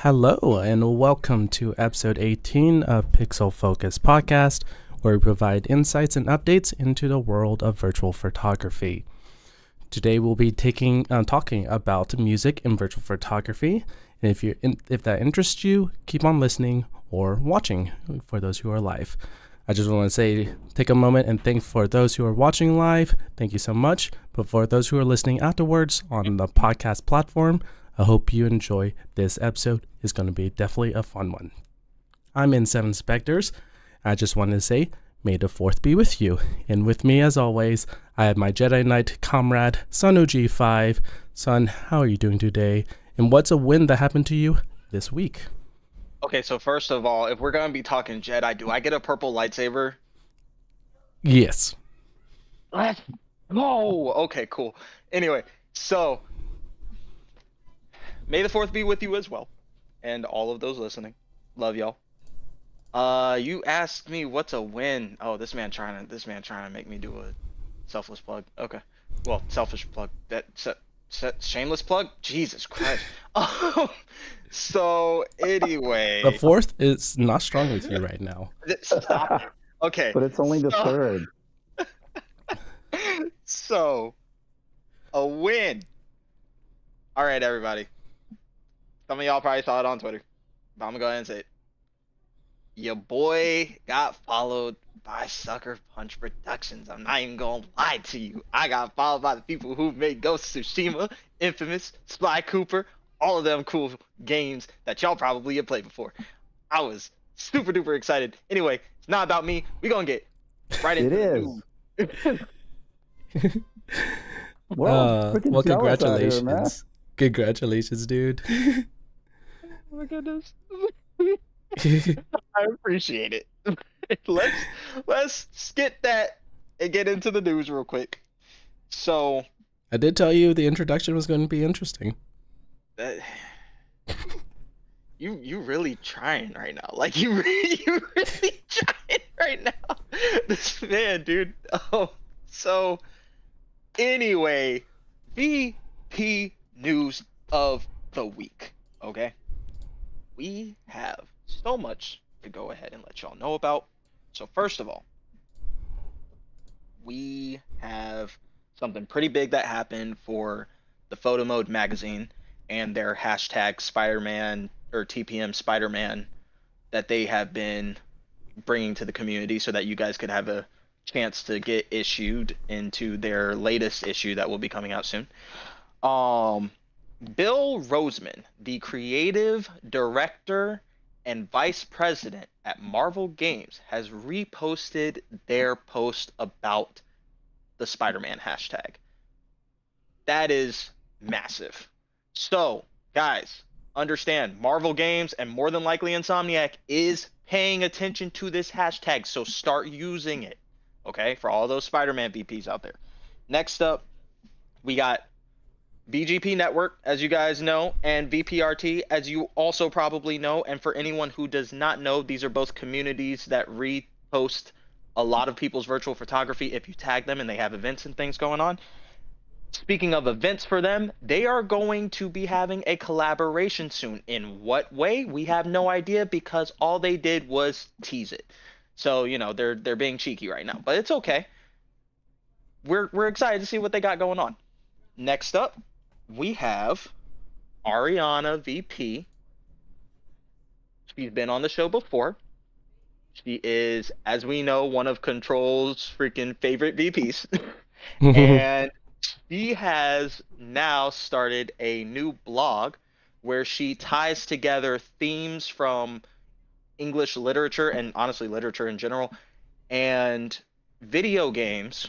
Hello, and welcome to episode 18 of Pixel Focus Podcast, where we provide insights and updates into the world of virtual photography. Today, we'll be talking about music and virtual photography. And if that interests you, keep on listening or watching for those who are live. I just want to say, take a moment and thank for those who are watching live. Thank you so much. But for those who are listening afterwards on the podcast platform, I hope you enjoy this episode. It's going to be definitely a fun one. I'm in Seven Specters. I just wanted to say, may the fourth be with you. And with me, as always, I have my Jedi Knight comrade, Sun OG5. Sun, how are you doing today? And what's a win that happened to you this week? Okay, so first of all, if we're going to be talking Jedi, do I get a purple lightsaber? Yes. Let's go! Okay, cool. Anyway, so may the 4th be with you as well. And all of those listening. Love y'all. You asked me what's a win. Oh, this man trying to make me do a selfless plug. Okay. Well, selfish plug. Shameless plug? Jesus Christ. So anyway, The fourth is not strong with you right now. Stop it. Okay. But it's only the third. So, a win. All right, everybody. Some of y'all probably saw it on Twitter, but I'm gonna go ahead and say it. Your boy got followed by Sucker Punch Productions. I'm not even gonna lie to you. I got followed by the people who made Ghost of Tsushima, Infamous, Sly Cooper, all of them cool games that y'all probably have played before. I was super duper excited. Anyway, it's not about me. We gonna get right into it. Well, congratulations. Congratulations, dude. Oh my goodness. I appreciate it. Let's skip that and get into the news real quick. So I did tell you the introduction was going to be interesting. You really trying right now. Like you really trying right now. This man, dude. Oh, so anyway, VP news of the week. Okay, we have so much to go ahead and let y'all know about. So first of all, we have something pretty big that happened for the Photo Mode magazine and their hashtag Spider-Man or TPM Spider-Man that they have been bringing to the community so that you guys could have a chance to get issued into their latest issue that will be coming out soon. Bill Roseman, the creative director and vice president at Marvel Games, has reposted their post about the Spider-Man hashtag. That is massive. So, guys, understand, Marvel Games and more than likely Insomniac is paying attention to this hashtag, so start using it, okay, for all those Spider-Man VPs out there. Next up, we got BGP Network, as you guys know, and VPRT, as you also probably know. And for anyone who does not know, these are both communities that repost a lot of people's virtual photography if you tag them and they have events and things going on. Speaking of events for them, they are going to be having a collaboration soon. In what way? We have no idea because all they did was tease it. So, you know, they're being cheeky right now, but it's okay. We're excited to see what they got going on. Next up, we have Ariana VP. She's been on the show before. She is, as we know, one of Control's freaking favorite VPs. And she has now started a new blog where she ties together themes from English literature and honestly literature in general and video games,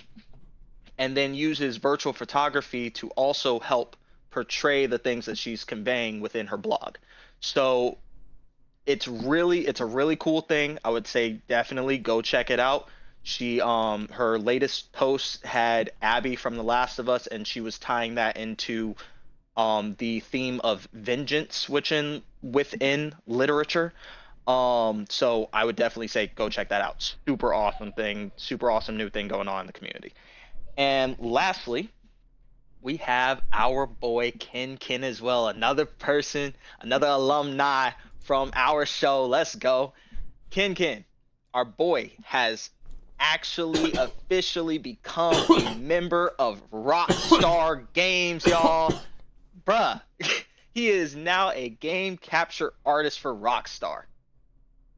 and then uses virtual photography to also help portray the things that she's conveying within her blog. So it's a really cool thing. I would say definitely go check it out. She her latest post had Abby from The Last of Us, and she was tying that into the theme of vengeance within literature. So I would definitely say go check that out. Super awesome thing, super awesome new thing going on in the community. And lastly, we have our boy Ken as well. Another person, another alumni from our show. Let's go. Ken, our boy has actually officially become a member of Rockstar Games, y'all. Bruh, he is now a game capture artist for Rockstar.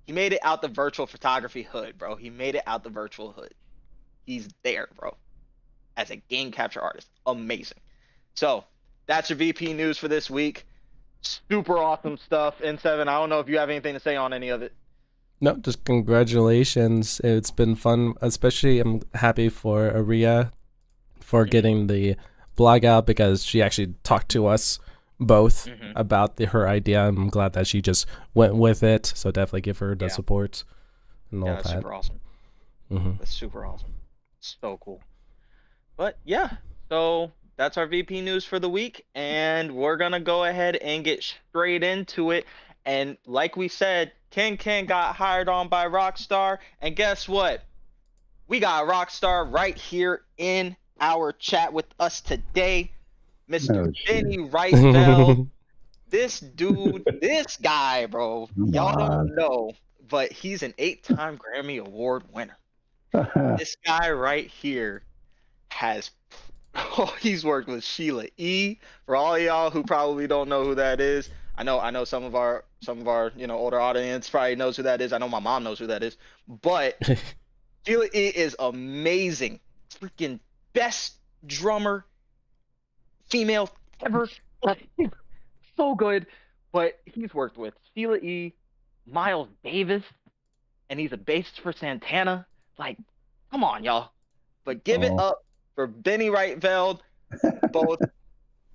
He made it out the virtual photography hood, bro. He made it out the virtual hood. He's there, bro, as a game capture artist. Amazing. So that's your VP news for this week. Super awesome stuff. N7, I don't know if you have anything to say on any of it. No, just congratulations. It's been fun, especially I'm happy for Aria for getting the blog out because she actually talked to us both about her idea. I'm glad that she just went with it. So definitely give her the support and all that's that. super awesome. That's super awesome. So cool. But yeah, so that's our VP news for the week, and we're gonna go ahead and get straight into it. And like we said, Ken got hired on by Rockstar, and guess what? We got Rockstar right here in our chat with us today, Mr. Benny Wrightfeld. This dude, this guy, bro, y'all don't know, but he's an 8-time Grammy Award winner. This guy right here he's worked with Sheila E. For all of y'all who probably don't know who that is, I know some of our older audience probably knows who that is. I know my mom knows who that is, but Sheila E. is amazing, freaking best drummer, female ever, so good. But he's worked with Sheila E., Miles Davis, and he's a bassist for Santana. Like, come on, y'all. But give it up for Benny Wrightfeld. Both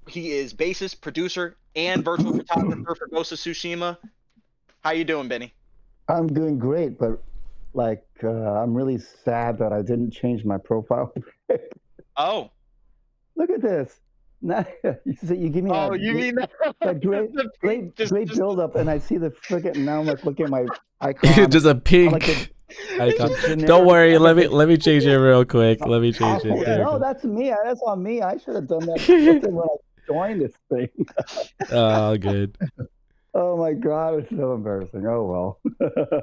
he is bassist, producer, and virtual photographer for Ghost of Tsushima. How you doing, Benny? I'm doing great, but like I'm really sad that I didn't change my profile. Oh, look at this. Now, you give me that great build up, and I see the friggin' now I'm like looking at my icon. Just a pink icon. Don't worry, let me change it real quick. Let me change it. No, that's me. That's on me. I should have done that when I joined this thing. Oh, good. Oh my God, it's so embarrassing. Oh well.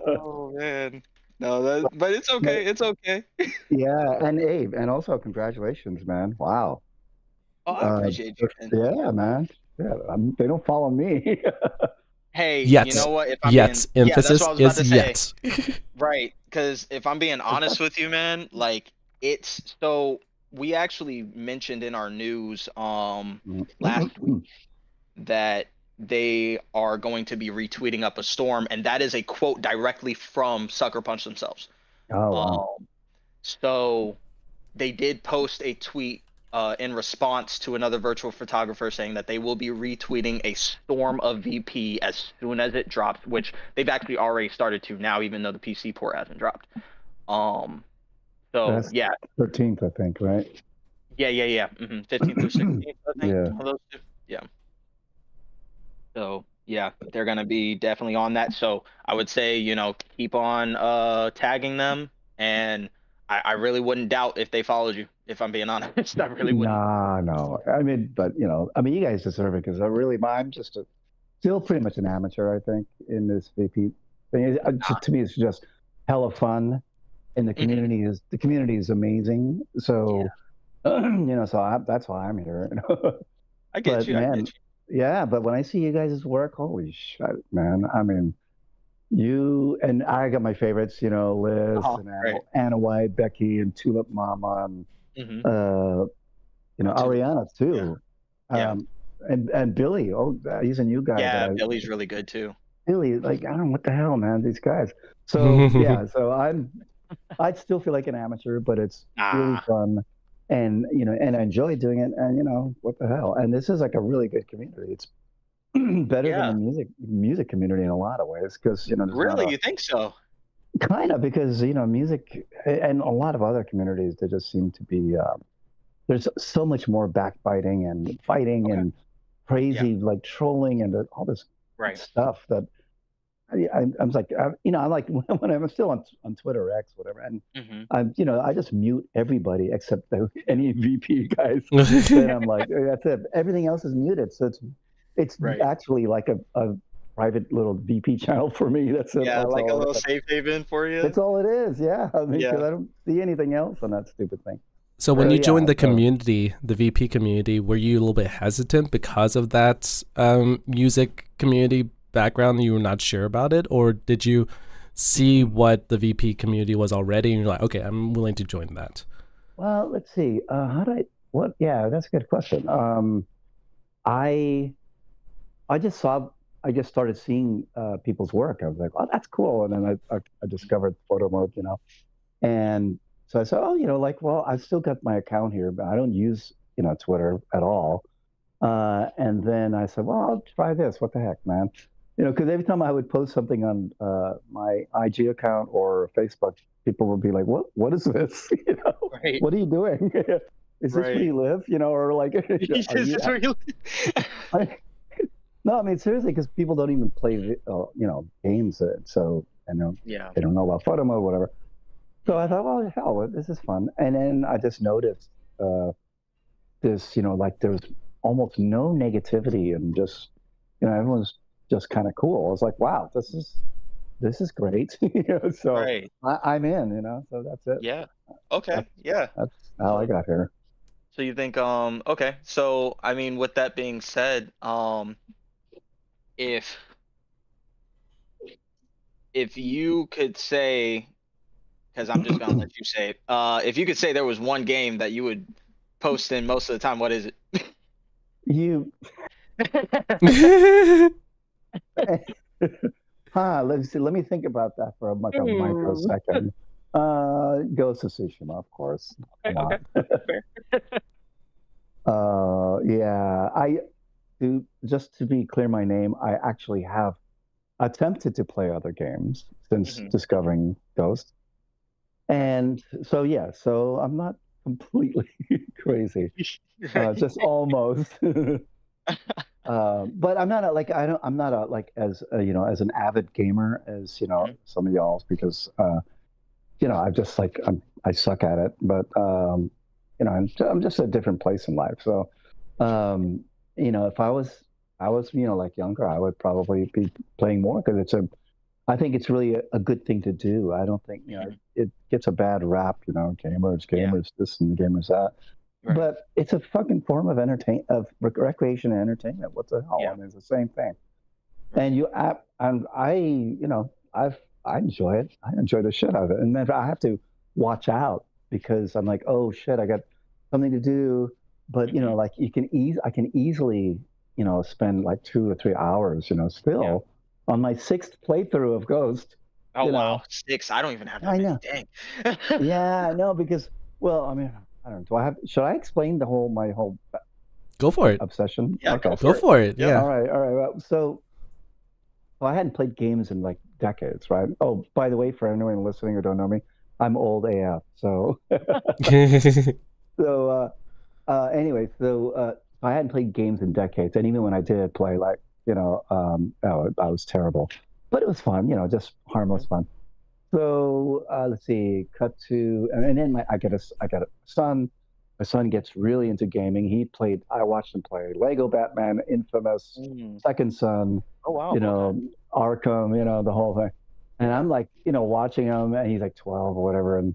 Oh man. No, but it's okay. It's okay. Yeah, and Abe, and also congratulations, man. Wow. Oh, I appreciate you, man. Yeah, man. Yeah, they don't follow me. Hey, yet. You know what? If I'm emphasis that's what I was about to yet. say. Right, because if I'm being honest with you, man, like it's so we actually mentioned in our news last week that they are going to be retweeting up a storm, and that is a quote directly from Sucker Punch themselves. Oh, wow. So they did post a tweet in response to another virtual photographer saying that they will be retweeting a storm of VP as soon as it drops, which they've actually already started to now, even though the PC port hasn't dropped. So that's yeah, 13th, I think, right? Yeah. 15th through 16th, I think. Yeah. Those two. Yeah. So yeah, they're gonna be definitely on that. So I would say, keep on tagging them, and I really wouldn't doubt if they followed you, if I'm being honest. I really wouldn't. Nah, no. I mean, but you guys deserve it because I'm just still pretty much an amateur, I think, in this VP thing. To me, it's just hella fun, and the community is amazing. So, that's why I'm here. I get you. Yeah, but when I see you guys' work, holy shit, man! I mean, you and I got my favorites, Liz and Anna White, Becky, and Tulip Mama, and Ariana too. Yeah. And Billy. Oh, he's a new guy. Yeah, Billy's really good too. Billy, like I don't know what the hell, man. These guys. So yeah, so I'd still feel like an amateur, but it's really fun. And and I enjoy doing it, and what the hell? And this is like a really good community. It's better than the music community in a lot of ways, because really, you think so? Kind of, because music and a lot of other communities, they just seem to be there's so much more backbiting and fighting and crazy like trolling and all this stuff that I'm like, I'm like when I'm still on Twitter or X, whatever, and Hmm. I just mute everybody except any VP guys. Then I'm like, that's it. Everything else is muted, so it's Right. actually like a private little VP channel for me. That's it. Yeah, That's like a all it little is. safe haven for you. It's all it is. Yeah, I mean, because Yeah. I don't see anything else on that stupid thing. So when So you Right. yeah, joined the so community, the VP community, were you a little bit hesitant because of that music community background? You were not sure about it, or did you see what the VP community was already, and you're like, okay, I'm willing to join that? well, let's see. How did I? What? Yeah, that's a good question. I I just saw. I just started seeing people's work. I was like, oh, that's cool. And then I discovered photo mode, and so I said, oh, like, well, I've still got my account here, but I don't use, Twitter at all. And then I said, well, I'll try this. What the heck, man? Because every time I would post something on my IG account or Facebook, people would be like, what is this? Right. What are you doing? Is this where Right. you live? Or like, are This you? is where you I, no, I mean seriously, because people don't even play, games, so Yeah. they don't know about photo mode, whatever. So I Mhm. thought, well, hell, this is fun. And then I just noticed uh, this, like there was almost no negativity and just, everyone's just kind of cool. I was like, wow, this is great. So Right. I'm in. So that's it. Yeah. Okay. That's Yeah. that's how I So got here. so you think okay. So I mean with that being said, if you could say, because I'm just gonna let you say it, if you could say there was one game that you would post in most of the time, what is it? You, Let's see. Let me think about that for like a microsecond. Ghost of Tsushima, of course. Okay, Come okay. on. Fair. Yeah. Just to be clear, my name. I actually have attempted to play other games since Hmm. discovering Ghost, Right. and so yeah. So I'm not completely crazy. Right. Just almost. But I'm not like I don't. I'm not like as as an avid gamer as Mhm. some of y'all because I just like I suck at it. But I'm just a different place in life. So um, if I was like younger, I would probably be playing more because I think it's really a good thing to do. I don't think Mhm. it gets a bad rap. Yeah. Gamers this and gamers that. Right. But it's a fucking form of recreation and entertainment. What the hell? I Yeah. mean, it's the same thing. Right. And I enjoy it. I enjoy the shit out of it. And then I have to watch out because I'm like, oh shit, I got something to do. But Hmm. like I can easily, spend like 2 or 3 hours, Yeah. still on my sixth playthrough of Ghost. Oh You wow, know, 6. I don't even have that I many. know. Dang. Yeah, no, because well, I mean, I don't know. Should I explain my whole Go for it. obsession? Yeah, Okay. go Go for it. for it. Yep. Yeah. All right. Well, so I hadn't played games in like decades, right? Oh, by the way, for anyone listening who don't know me, I'm old AF. So, so anyway, I hadn't played games in decades, and even when I did play, like I was terrible, but it was fun, just harmless Mhm. fun. So let's see, cut to, and then I got a son. My son gets really into gaming. I watched him play Lego Batman, Infamous, Mm. Second Son, Oh wow. you Okay. know, Arkham, the whole thing. And Yeah. I'm like, watching him, and he's like 12 or whatever, and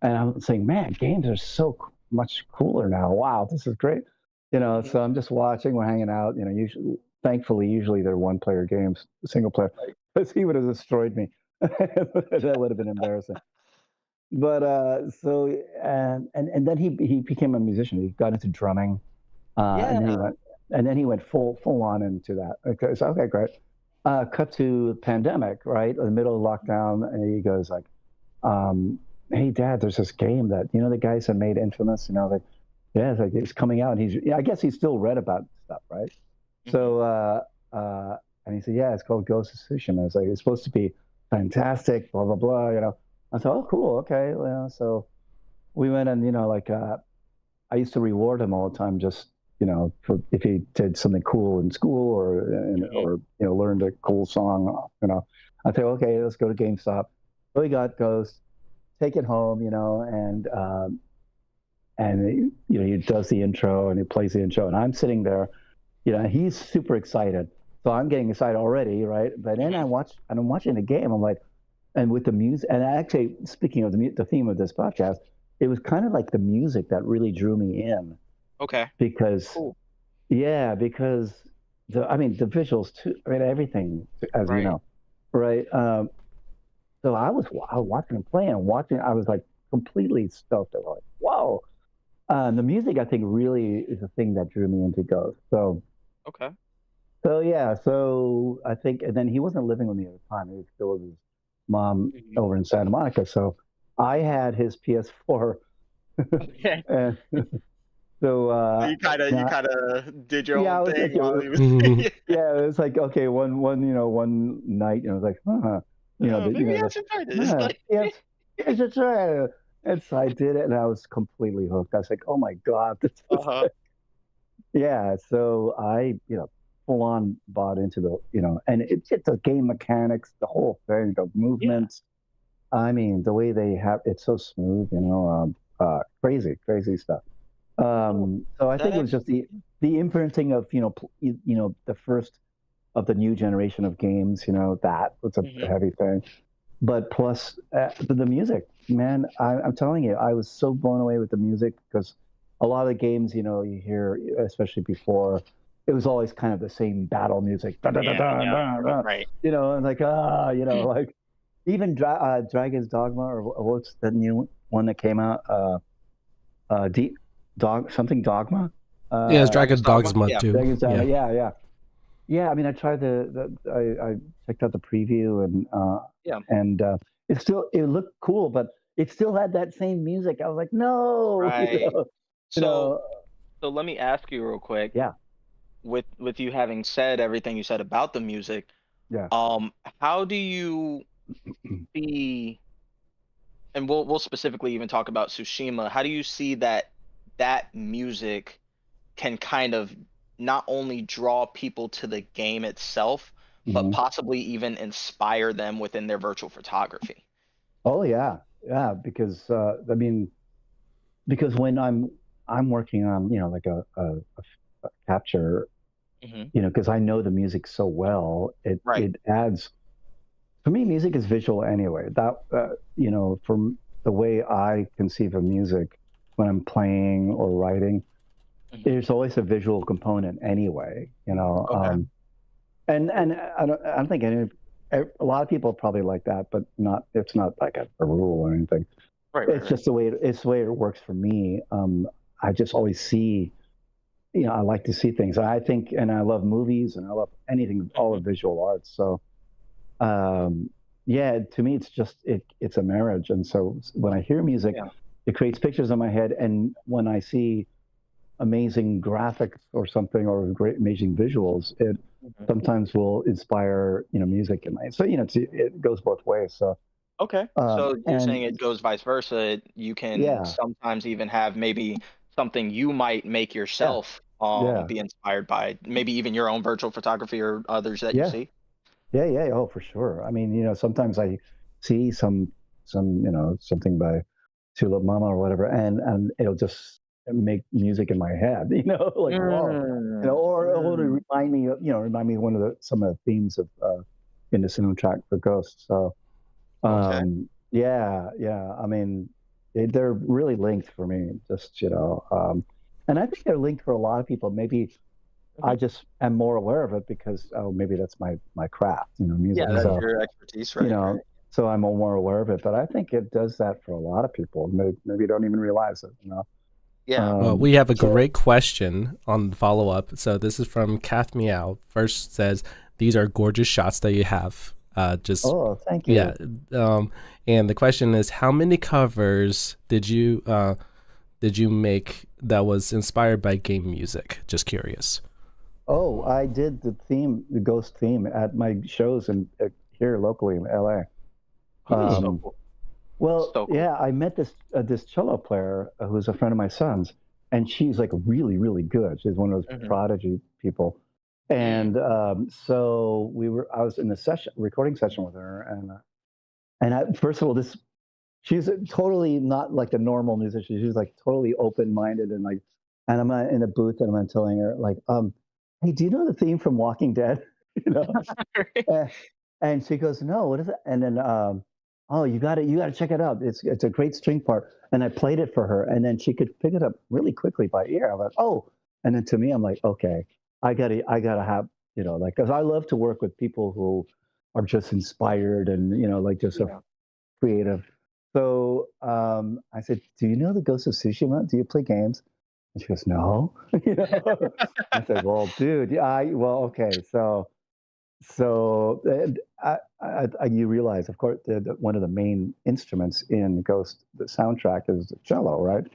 I'm saying, man, games are so much cooler now. Wow, this is great. Mhm. So I'm just watching. We're hanging out. Usually they're one-player games, single player, because he would have destroyed me. That would have been embarrassing. But and then he became a musician. He got into drumming, and then he Yeah. went full on into that. Okay, so okay, great. Cut to pandemic, right? In the middle of lockdown, and he goes like, um, "Hey, Dad, there's this game that the guys that made Infamous. Like, yeah, it's coming out." And I guess he still read about stuff, right? Mhm. So, and he said, "Yeah, it's called Ghost of Tsushima." It's like it's supposed to be fantastic, blah blah blah. I thought, "Oh, cool, okay." Well, so we went and like I used to reward him all the time, just for if he did something cool in school or Mhm. learned a cool song. I think, okay, let's go to GameStop. So we got Ghost, take it home, and he does the intro and he plays the intro, and I'm sitting there, he's super excited, so I'm getting excited already, right? But then I'm watching the game, I'm like, and with the music, and actually, speaking of the theme of this podcast, it was kind of like the music that really drew me in Okay. because, Cool. yeah, because the visuals too, I mean, everything, as you Right. know, right? So I was watching him play and watching, I was like completely stoked. I was like, whoa. The music, I think, really is the thing that drew me into Ghost. Okay. So yeah, so I think, and then he wasn't living with me at the time. He was still with his mom Mhm. over in Santa Monica. So I had his PS4, Okay. and so So you now, kind of did your yeah, own I was thing like, while he was. yeah, it was like, okay, one night, it was like, Maybe I should try this. Like, yes, I should try it. And so I did it, and I was completely hooked. I was like, oh my god, this is uh-huh. yeah. So I, full on bought into and it's just the game mechanics, the whole thing, the Yeah. movements. I mean, the way they have it's so smooth, crazy stuff. Cool. So I That think it was actually. just the imprinting of the first of the new generation of games. That was a Mhm. heavy thing. But plus the music, man, I'm telling you, I was so blown away with the music because a lot of the games, you hear, especially before, it was always kind of the same battle music, da, da, da, Yeah. da, Yeah. da, da, Right. and like like even Dragon's Dogma, or what's the new one that came out? Deep Dog something Dogma. Yeah, it's Dragon's Dragon Dogma. Dogma Yeah. too. Dragon's Dogma. Yeah. Yeah, yeah. Yeah, I mean, I tried I checked out the preview, Yeah. and it looked cool, but it still had that same music. I was like, no, Right. you So know, so let me ask you real quick. yeah, With you having said everything you said about the music, yeah. how do you see, and we'll specifically even talk about Tsushima, how do you see that music can kind of not only draw people to the game itself, but Hmm. possibly even inspire them within their virtual photography? Oh yeah, yeah. Because when I'm working on like a capture, Hmm. because I know the music so well, Right. it adds. For me, music is visual anyway. That from the way I conceive of music when I'm playing or writing, Hmm. there's always a visual component anyway. Okay. And I don't think a lot of people probably like that, but not. It's not like a rule or anything. Right. Right. It's Right. just it's the way it works for me. I just always see. I like to see things. I think, and I love movies, and I love anything, all Hmm. of visual arts. So um, yeah, to me, it's a marriage. And so when I hear music, Yeah. it creates pictures in my head. And when I see amazing graphics or something, or great amazing visuals, it Hmm. sometimes will inspire music in my. So it goes both ways. So Okay. So you're and saying it goes vice versa. You can yeah, sometimes even have maybe something you might make yeah, yourself yeah, be inspired by, maybe even your own virtual photography or others that you yeah, see. yeah. Oh, for sure. I mean, sometimes I see some something by Tulip Mama or whatever, and it'll just make music in my head, like whoa, or to Mm. remind me of some of the themes of in the soundtrack for Ghost. So Okay. yeah. I mean, they're really linked for me. Just and I think they're linked for a lot of people. Maybe I Mhm. just am more aware of it because maybe that's my craft, Yeah, music. that's So your expertise, you right? know, Right. so I'm more aware of it. But I think it does that for a lot of people. Maybe don't even realize it. Yeah. Well, we have a So great question on follow up. So this is from Kath Meow. First says, "These are gorgeous shots that you have." Just oh, thank yeah. you. And the question is, how many covers did you make that was inspired by game music? Just curious. Oh, I did the Ghost theme at my shows in here locally in LA. Hmm. So Um, cool. well, So cool. yeah, I met this cello player who's a friend of my son's, and she's like really, really good. She's one of those Hmm. prodigy people. And so I was in a recording session with her, and first of all, she's totally not like a normal musician. She's like totally open minded and like, and I'm in a booth and I'm telling her like, hey, do you know the theme from Walking Dead? you know, Eh, and she goes, no, what is it? And then, oh, you got to check it out. It's a great string part. And I played it for her, and then she could pick it up really quickly by ear. I'm like, oh, and then to me, I'm like, okay, I gotta have, like, because I love to work with people who are just inspired and like just Yeah. creative. So I said, do you know the Ghost of Tsushima? Do you play games? And she goes, no. I said, well, dude, yeah, well, okay, so you realize, of course, that one of the main instruments in Ghost, the soundtrack, is the cello, right?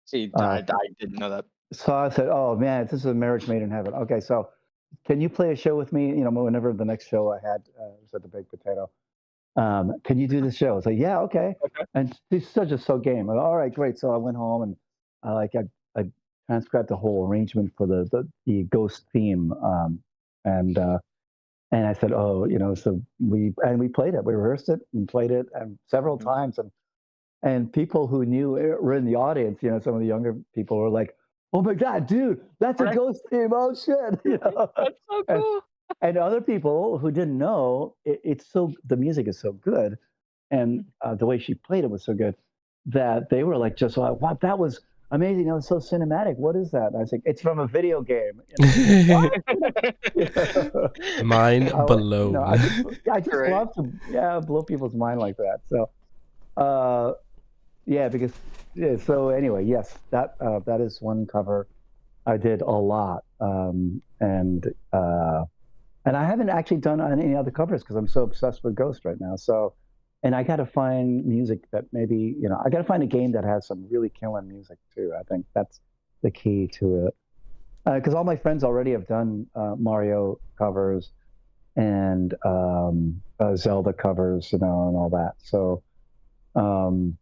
See, Uh, I didn't know that. so I said, "Oh man, this is a marriage made in heaven." Okay, so can you play a show with me? Whenever the next show I had was at the Baked Potato. Can you do this show? I was like, "Yeah, okay." Okay. And she's just so game. I'm like, all right, great. So I went home and I transcribed the whole arrangement for the Ghost theme, and and I said, "Oh, so we played it. We rehearsed it and played it and several Mhm. times, and people who knew it were in the audience. Some of the younger people were like, "Oh my god, dude, that's a Right. Ghost theme! Oh shit!" That's so and cool. and other people who didn't know, the music is so good, and the way she played it was so good that they were like, just like, "Wow, that was amazing! That was so cinematic. What is that?" And I was like, "It's from a video game." What? Mind I blown. just Right. love to blow people's mind like that. So yeah, because so anyway, yes, that is one cover I did a lot, and I haven't actually done any other covers because I'm so obsessed with Ghost right now. So, and I got to find music that maybe I got to find a game that has some really killing music too. I think that's the key to it because all my friends already have done Mario covers and Zelda covers, and all that. So. Um,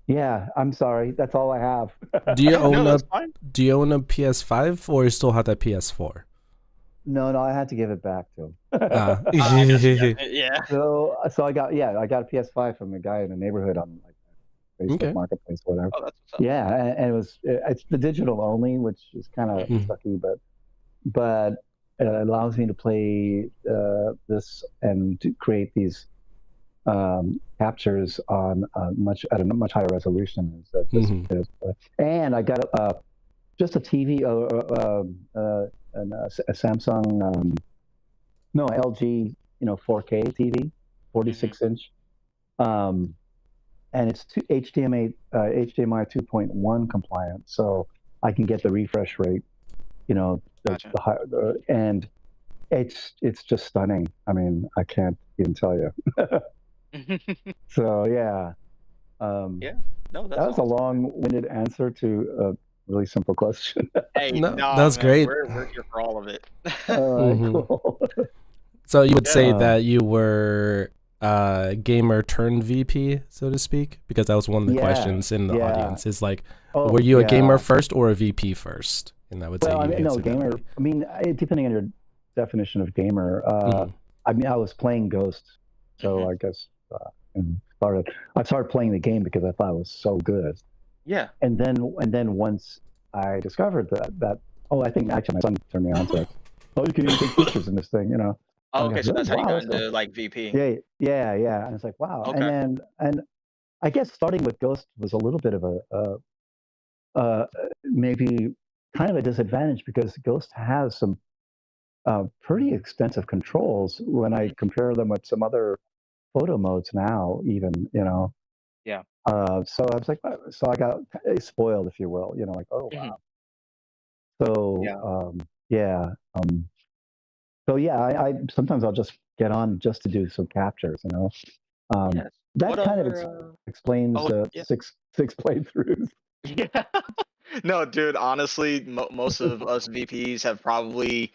yeah, I'm sorry. That's all I have. Do you No, own a that's fine. Do you own a PS5 or you still have that PS4? No, I had to give it back to him. Ah. I guess you got it. Yeah. So I got a PS5 from a guy in the neighborhood on like Facebook Okay. Marketplace, or whatever. Oh, that's what's up. Yeah, and it's the digital only, which is kind of Mhm. sucky, but it allows me to play this and to create these captures on at a much higher resolution as this Mhm. is. And I got just a TV, a Samsung, no LG, 4K TV, Mhm. 46 inch, um, and it's HDMI 2.1 compliant, so I can get the refresh rate, Gotcha. and it's just stunning. I mean, I can't even tell you. So yeah, um, Yeah. No, that that's was a awesome. long-winded answer to a really simple question. Hey, No, nah, that's man, great. we're here for all of it. All right, Mhm. cool. So you would Yeah. say that you were gamer turned VP, so to speak, because that was one of the Yeah, questions in the yeah. audience. Is like, were Oh, you a gamer yeah. first or a VP first? And I would say Well, I you mean, no, answered that gamer. already. I mean, depending on your definition of gamer, Mhm. I mean, I was playing Ghost, so Mhm. I guess I started playing the game because I thought it was so good, Yeah. and then once I discovered that oh, I think actually my son turned me on to it. Oh, you can even take pictures in this thing, I Oh, was okay, like, so really? that's how you Wow, got that's cool. into like VP. Yeah, yeah, yeah. And it's like, wow. And Okay. then and I guess starting with Ghost was a little bit of uh, maybe kind of a disadvantage because Ghost has some pretty extensive controls when I Mhm. compare them with some other photo modes now, even, Yeah. So I was like, so I got spoiled, if you will, like, oh, Mhm. wow. So, Yeah. yeah. So, yeah, I sometimes I'll just get on just to do some captures, Yes. What that kind of other? explains Oh, yeah. six playthroughs. Yeah. No, dude. Honestly, most of us VPs have probably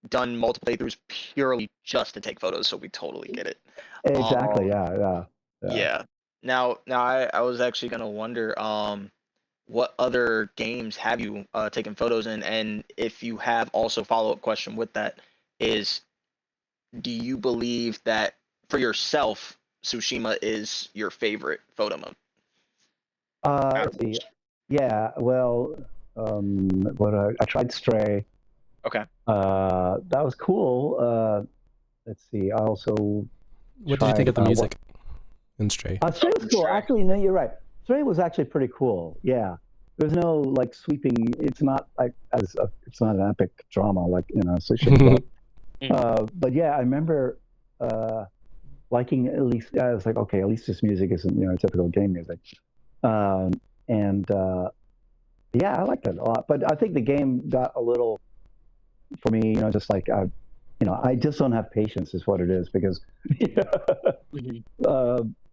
done multiple playthroughs purely just to take photos, so we totally get it. Exactly. Um. Yeah. Yeah. Yeah. Yeah. Now, I was actually gonna wonder, what other games have you taken photos in, and if you have, also follow up question with that. is, do you believe that for yourself, Tsushima is your favorite photo mode? Let's see. Yeah, well, I tried Stray. Okay. That was cool. Let's see. I also What did you think of the music in Stray? Stray was cool. Actually, no, you're right. Stray was actually pretty cool. Yeah, there's no like sweeping. It's not like it's not an epic drama like Tsushima. But yeah, I remember liking at least. I was like, okay, at least this music isn't typical game music. And yeah, I liked it a lot. But I think the game got a little, for me, just like I just don't have patience, is what it is, because.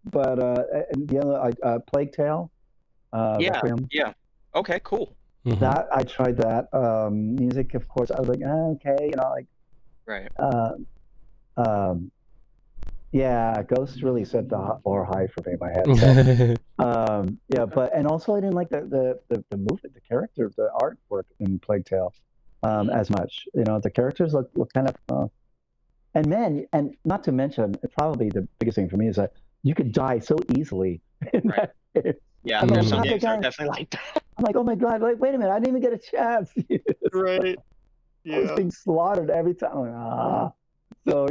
But and the other, Plague Tale. Requiem. Yeah. Okay, cool. That I tried that. Music, of course, I was like, okay, like. Right. Yeah, Ghost really set the bar high for me in my head. So, yeah, but and also I didn't like the movement, the character, the artwork in Plague Tale as much. The characters look kind of. And man, and not to mention, probably the biggest thing for me is that you could die so easily. Right. Yeah, there's some games are definitely like that. I'm like, oh my god, like, wait a minute, I didn't even get a chance. Right. Yeah. I was being slaughtered every time. I'm like, So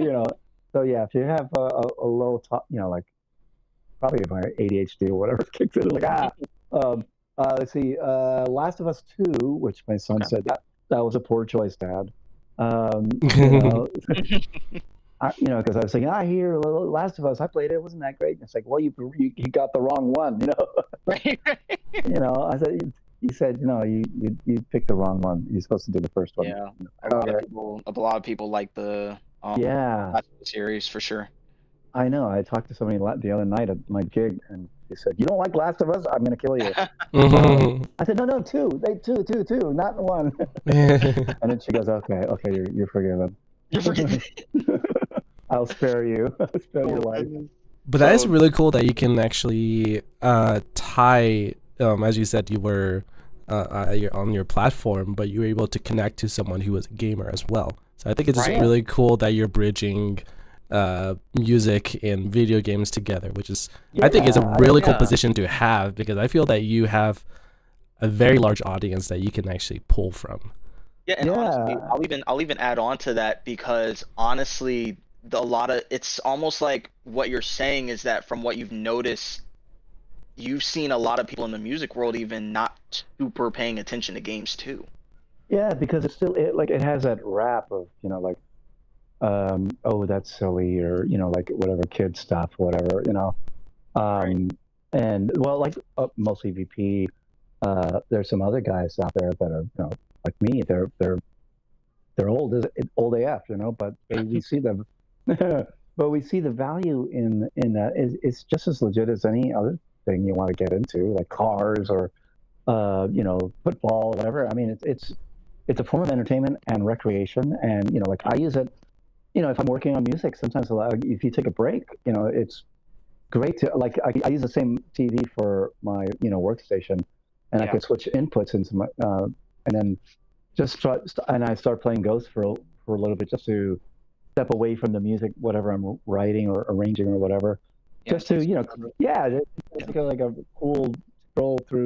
so yeah, if you have a low top, like probably my ADHD or whatever kicks in, like let's see, Last of Us 2, which my son said that was a poor choice, Dad. Because I was thinking, I hear Last of Us, I played it, it wasn't that great. And it's like, well, you got the wrong one, Right. I said, he said, you picked the wrong one. You're supposed to do the first one. Yeah, a lot of people like the series for sure. I know. I talked to somebody the other night at my gig, and he said, "You don't like Last of Us? I'm going to kill you." I said, "No, two, not one." And then she goes, "Okay, you're forgiven. You're forgiven. I'll spare you. I'll spare your life." But that is really cool that you can actually tie, as you said, you were on your platform, but you were able to connect to someone who was a gamer as well. So I think it's just really cool that you're bridging music and video games together, which is I think is a really cool position to have, because I feel that you have a very large audience that you can actually pull from. Yeah, and honestly, I'll even add on to that, because honestly, it's almost like what you're saying is that from what you've noticed, you've seen a lot of people in the music world even not super paying attention to games too. Yeah, because it has that rap of like, oh, that's silly, or like whatever kid stuff, whatever, and well, like mostly VP. There's some other guys out there that are like me. They're old AF, but we see them. But we see the value in that. It's just as legit as any other thing you want to get into, like cars or football, whatever. I mean, it's a form of entertainment and recreation, and like I use it. If I'm working on music, sometimes if you take a break, it's great to like. I use the same TV for my workstation, and I could switch inputs into my and then I start playing Ghost for a little bit, just to step away from the music, whatever I'm writing or arranging or whatever, just to just like a cool stroll through,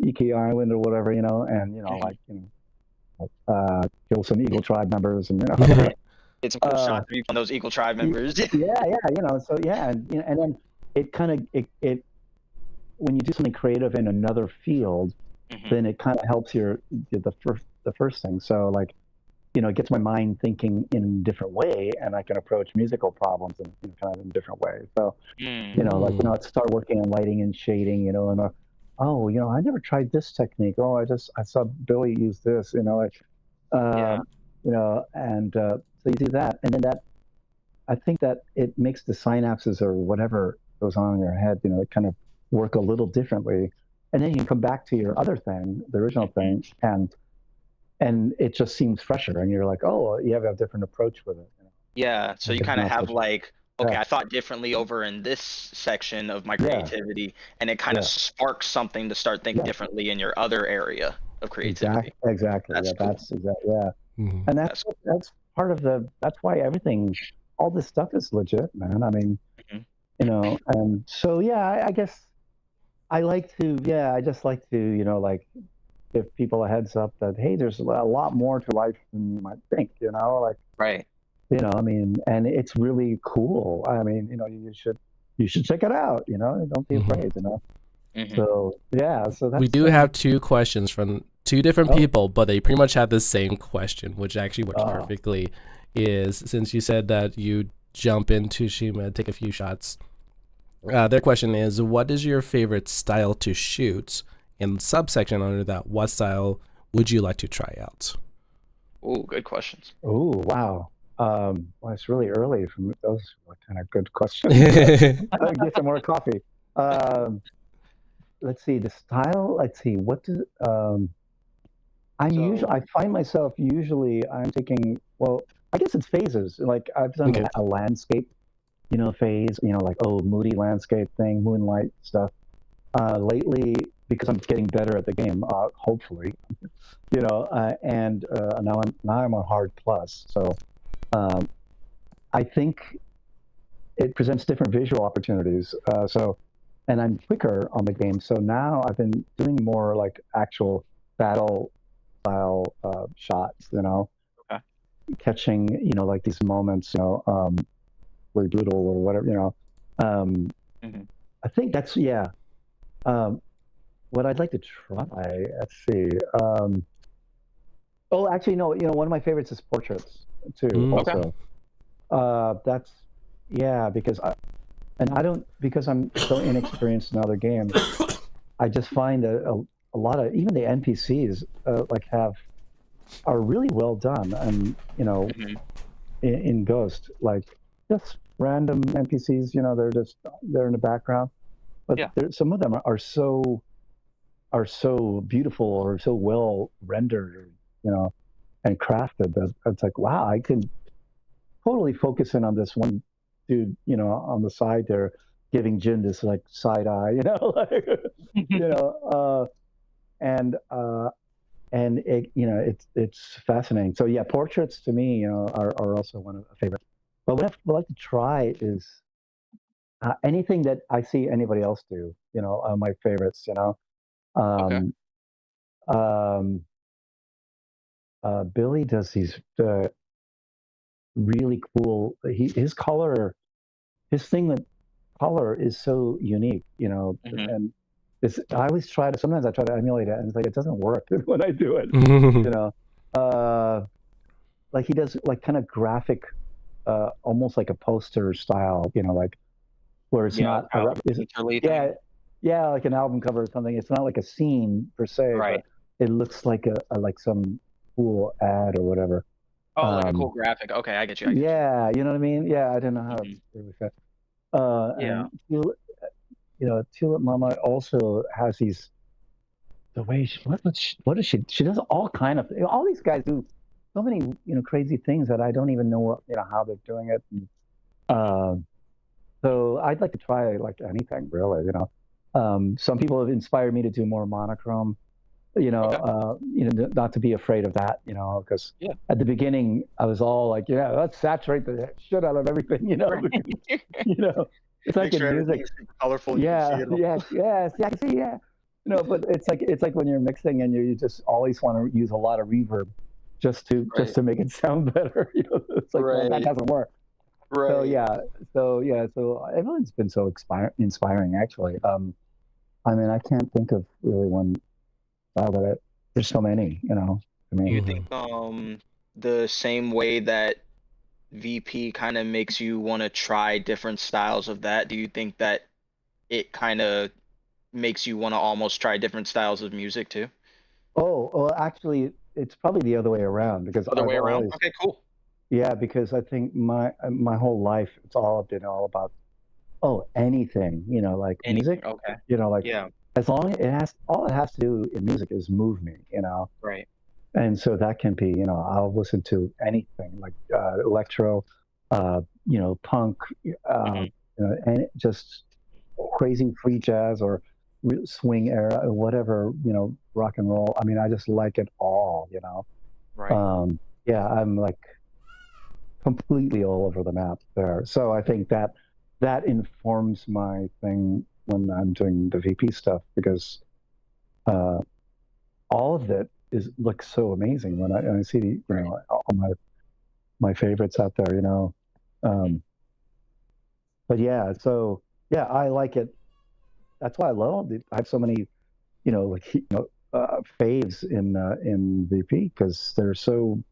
Iki Island or whatever, and kill some Eagle Tribe members, and it's a cool shot to be on those Eagle Tribe members. So and then it kind of it when you do something creative in another field, then it kind of helps the first thing. So like, it gets my mind thinking in a different way, and I can approach musical problems in kind of in a different way. So like start working on lighting and shading, and I never tried this technique. Oh, I saw Billy use this, and so you do that, and then I think that it makes the synapses or whatever goes on in your head, it kind of work a little differently, and then you can come back to your other thing, the original thing, and it just seems fresher, and you're like, oh, you have a different approach with it. Yeah, so you kind of have like, okay, I thought differently over in this section of my creativity, and it kind of sparks something to start thinking differently in your other area of creativity. Exactly. That's cool. That's exactly. Yeah. Mhm. And that's part of that's why everything, all this stuff is legit, man. I mean, Mhm. and so yeah, I guess I like to, yeah, I just like to, like give people a heads up that hey, there's a lot more to life than you might think, like Right. I mean, and it's really cool. I mean, you should check it out, don't be Mhm. afraid. Mhm. So yeah, so We that's do have two questions from two different oh, people, but they pretty much have the same question, which actually works uh, perfectly. Is since you said that you jump into Shima, take a few shots. Their question is, what is your favorite style to shoot? And subsection under that, what style would you like to try out? Ooh, good questions. oh wow. Well, it's really early from those were kind of good questions. Get some more coffee. Um, let's see the style. Let's see what does So, I find myself usually I'm taking, well, I guess it's phases. Like I've done Okay. a landscape, phase, like, oh, moody landscape thing, moonlight stuff. Lately, because I'm getting better at the game, hopefully, and now I'm on hard plus. So um, I think it presents different visual opportunities. And I'm quicker on the game. So now I've been doing more like actual battle style shots, okay. catching, like these moments, really brutal or whatever, Um, Mhm. I think that's, yeah. Um, what I'd like to try, let's see. Oh, actually, no, one of my favorites is portraits too, Okay. also. That's, yeah, and I don't, because I'm so inexperienced in other games, I just find that a lot of, even the NPCs, like are really well done. And, Mhm. in Ghost, like just random NPCs, they're in the background, but Yeah. some of them are so beautiful or so well rendered, and crafted that it's like, wow, I can totally focus in on this one dude, on the side there, giving Jin this like side eye, like, you know, uh, and uh, and it's fascinating. So yeah, portraits to me, are also one of the favorites. But what I would like to try is anything that I see anybody else do. Are my favorites. Okay. Um, um, Billy does these really cool. His color, his thing with color is so unique. Mhm. And I always try to. Sometimes I try to emulate it, and it's like it doesn't work when I do it. You know, uh, like he does like kind of graphic, almost like a poster style. Like where it's Yeah, not like a a is it, painterly yeah, thing. yeah, like an album cover or something. It's not like a scene per se, but Right. it looks like a like some cool ad or whatever. Oh, like a cool Um, graphic. Okay, I get you. I get yeah, you know what I mean? Yeah, I don't know how you. it's really fit. Yeah. And Tulip Mama also has these the way what does she does all kind of all these guys do so many crazy things that I don't even know how they're doing it. And, Mhm. so I'd like to try like anything really. Some people have inspired me to do more monochrome. Okay. Not to be afraid of that. Because Yeah. at the beginning I was all like, yeah, let's saturate the shit out of everything. Right. Because, you know, it's like Make in sure everything music. is super colorful and you can see Yeah, it all. yeah, yes, yeah, I can see, yeah. But it's like when you're mixing and you just always want to use a lot of reverb just to just Right. to make it sound better. It's like, well, that Right. doesn't work. So Right. yeah, so everyone's been so inspiring actually. I mean, I can't think of really one style there's so many, to Do me. you Mhm. think the same way that VP kind of makes you want to try different styles of that, do you think that it kind of makes you want to almost try different styles of music too? Oh, well, actually, it's probably the other way around because Other I've way around? always, Okay, cool. yeah, because I think my whole life it's all been all about, oh, anything, like Anything. music, Okay. like Yeah. as long as all it has to do in music is move me, Right. and so that can be, I'll listen to anything like electro, punk, Hmm. and just crazy free jazz or swing era or whatever, rock and roll. I mean, I just like it all. Right. yeah, I'm like completely all over the map there. So I think that informs my thing when I'm doing the VP stuff, because uh, all of it looks so amazing when I see all my favorites out there. But yeah, so yeah, I like it. That's why I love it. I have so many, faves in VP, because there's so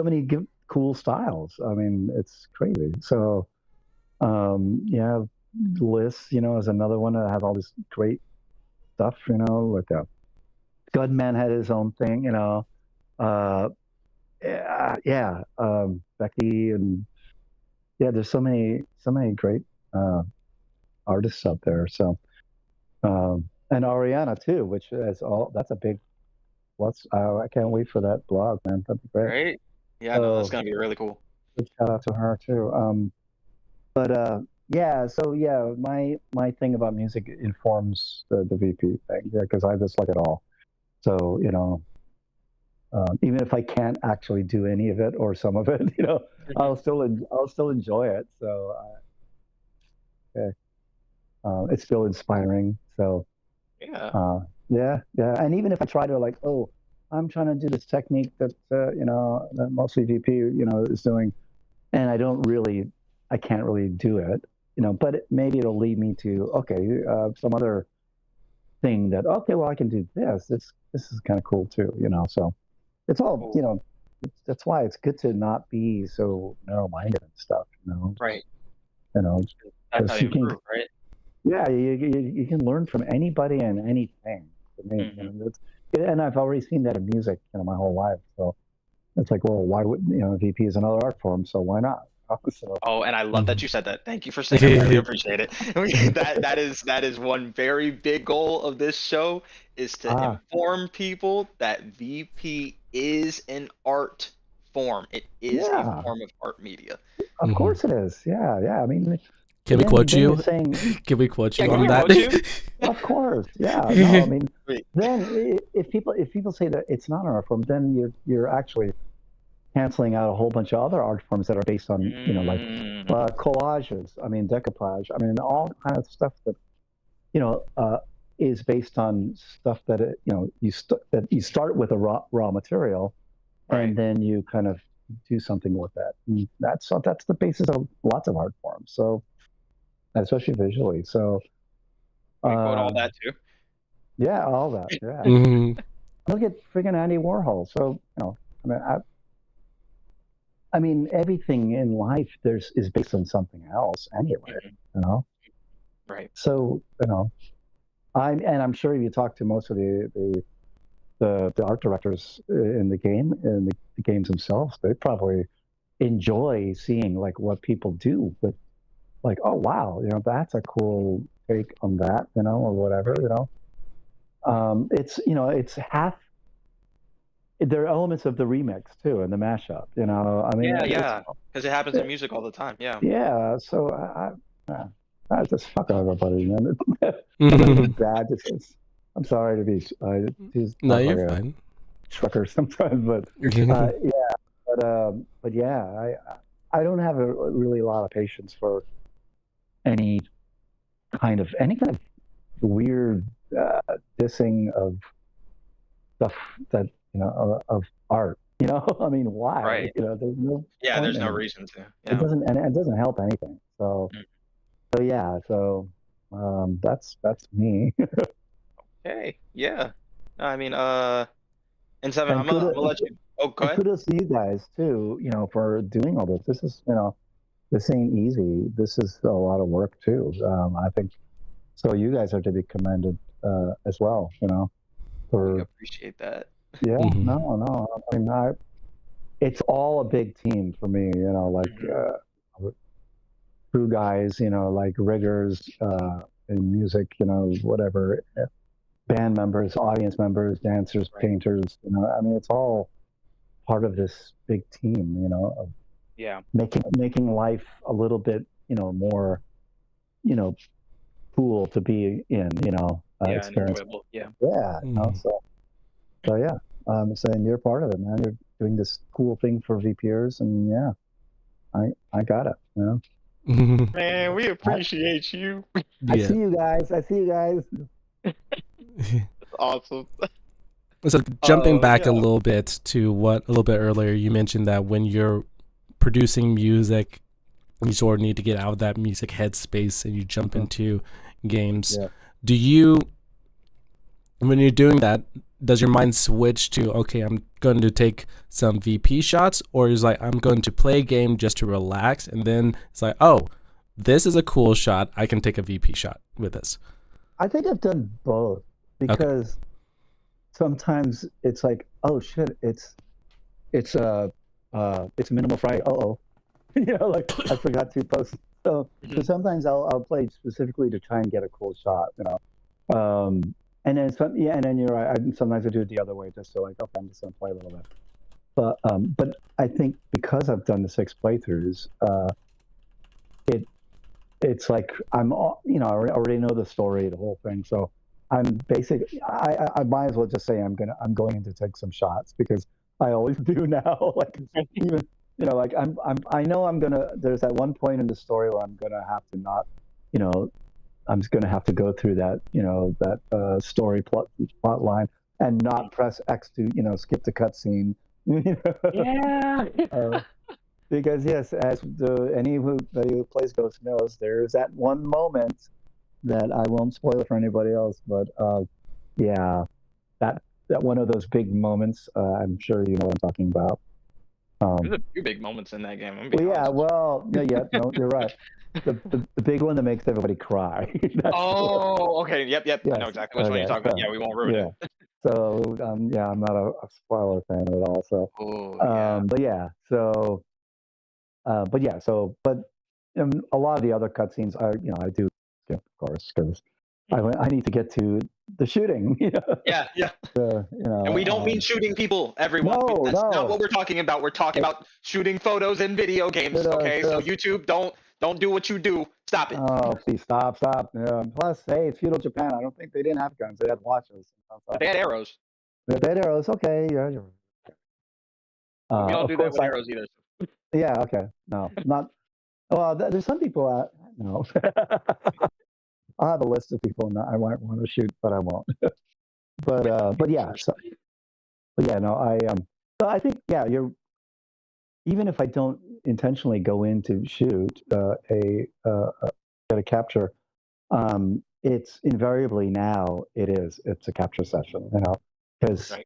many cool styles. I mean, it's crazy. So yeah, Bliss, is another one that has all this great stuff. Like Gunman had his own thing. Uh, yeah, Becky, and yeah, there's so many great artists out there. So and Ariana too, which is that's a big. I can't wait for that blog, man. That'd be great. Right? Yeah, no, that's gonna be really cool. Good shout out to her too. But yeah, so yeah, my thing about music informs the VP thing, yeah, because I just like it all. So even if I can't actually do any of it or some of it, I'll still enjoy it. So yeah, it's still inspiring. So Yeah. yeah, and even if I try to like, oh, I'm trying to do this technique that that mostly VP is doing, and I can't really do it, but maybe it'll lead me to some other thing that, okay, well, I can do this. This is kind of cool too, So it's all, that's why it's good to not be so narrow-minded and stuff, Right. That's how you improve, right? Yeah, you can learn from anybody and anything. To me, and I've already seen that in music, my whole life. So it's like, well, why would VP is another art form, so why not? So, Oh, and I love that you said that. Thank you for saying that. I really appreciate it. that is one very big goal of this show, is to inform people that VP is an art form. It is a form of art media. Of course it is. Yeah. I mean, can we quote you? Can we quote you on that? Of course. Yeah. No, I mean, then if people say that it's not an art form, then you're actually canceling out a whole bunch of other art forms that are based on like collages. I mean, decoupage. I mean, all kind of stuff that is based on stuff that that you start with a raw material, and then you kind of do something with that. And that's the basis of lots of art forms. So, especially visually. So, we quote all that too. Yeah, all that. Yeah. Look at friggin' Andy Warhol. So I mean, everything in life is based on something else anyway. Right. So I'm sure if you talk to most of the art directors in the games themselves, they probably enjoy seeing like what people do with, like, oh wow, that's a cool take on that, or whatever, it's half. There are elements of the remix too, and the mashup. I mean, yeah, because it happens in music all the time. Yeah. Yeah. So I just fuck everybody, man. It's bad. I'm sorry to be. No, you're fine. Trucker sometimes, but yeah, but yeah, I don't have really a lot of patience for any kind of weird dissing of stuff that of art. I mean, why? Right. There's no. There's no reason to. It doesn't help anything. So. So yeah, that's me. Okay, yeah. I mean, and Seven, I'm gonna let you. Oh, go ahead. Kudos to you guys too, for doing all this. This is, this ain't easy. This is a lot of work too. I think so. You guys are to be commended as well. I appreciate that. Yeah, no. I mean, it's all a big team for me. Crew guys, like riggers in music, whatever, band members, audience members, dancers, painters. I mean, it's all part of this big team. Of making life a little bit, more, cool to be in. Experience. Enjoyable. Yeah. Yeah. So yeah. I'm saying you're part of it, man. You're doing this cool thing for VPers, and yeah, I got it. You know? Man, we appreciate you. I see you guys. That's awesome. So jumping back yeah. a little bit to what a little bit earlier, you mentioned that when you're producing music, you sort of need to get out of that music headspace and you jump into games. Yeah. Do you, when you're doing that, does your mind switch to, okay, I'm going to take some VP shots, or is like, I'm going to play a game just to relax, and then it's like, oh, this is a cool shot, I can take a VP shot with this? I think I've done both, because sometimes it's like, oh shit, it's minimal Friday. You know, like I forgot to post. So sometimes I'll play specifically to try and get a cool shot, you know. And then you're right. Sometimes I do it the other way, just so like, okay, I'm just gonna play a little bit. But I think because I've done the 6 playthroughs, it's like I already know the story, the whole thing. So I'm basically, I might as well just say I'm going in to take some shots, because I always do now. Like even, you know, like I know I'm gonna. There's that one point in the story where I'm gonna have to not, you know, I'm just gonna have to go through that, you know, that story plot line and not press X to, you know, skip the cutscene. Yeah. Because yes, as anybody who plays Ghost knows, there's that one moment that I won't spoil it for anybody else, but yeah, that one of those big moments. I'm sure you know what I'm talking about. There's a few big moments in that game. No, you're right. The big one that makes everybody cry. Okay, yep. Yes. I know exactly which one you're talking about. Yeah, we won't ruin it. So yeah, I'm not a spoiler fan at all. So, but yeah, so, but a lot of the other cutscenes, I do skip, of course, because I need to get to the shooting. You know? Yeah. You know, and we don't mean shooting people, everyone. That's not what we're talking about. We're talking about shooting photos in video games. Okay, so YouTube, don't do what you do. Stop it. Oh, please stop. Yeah. Plus, hey, it's feudal Japan. I don't think they didn't have guns. They had watches. They had arrows. They had arrows. Okay, yeah. We don't do that with arrows either. Yeah. Okay. No, not. Well, there's some people. No. I'll have a list of people I might want to shoot, but I won't. but yeah. But yeah, no, So I think even if I don't intentionally go in to shoot get a capture, it's invariably now it's a capture session, you know, because I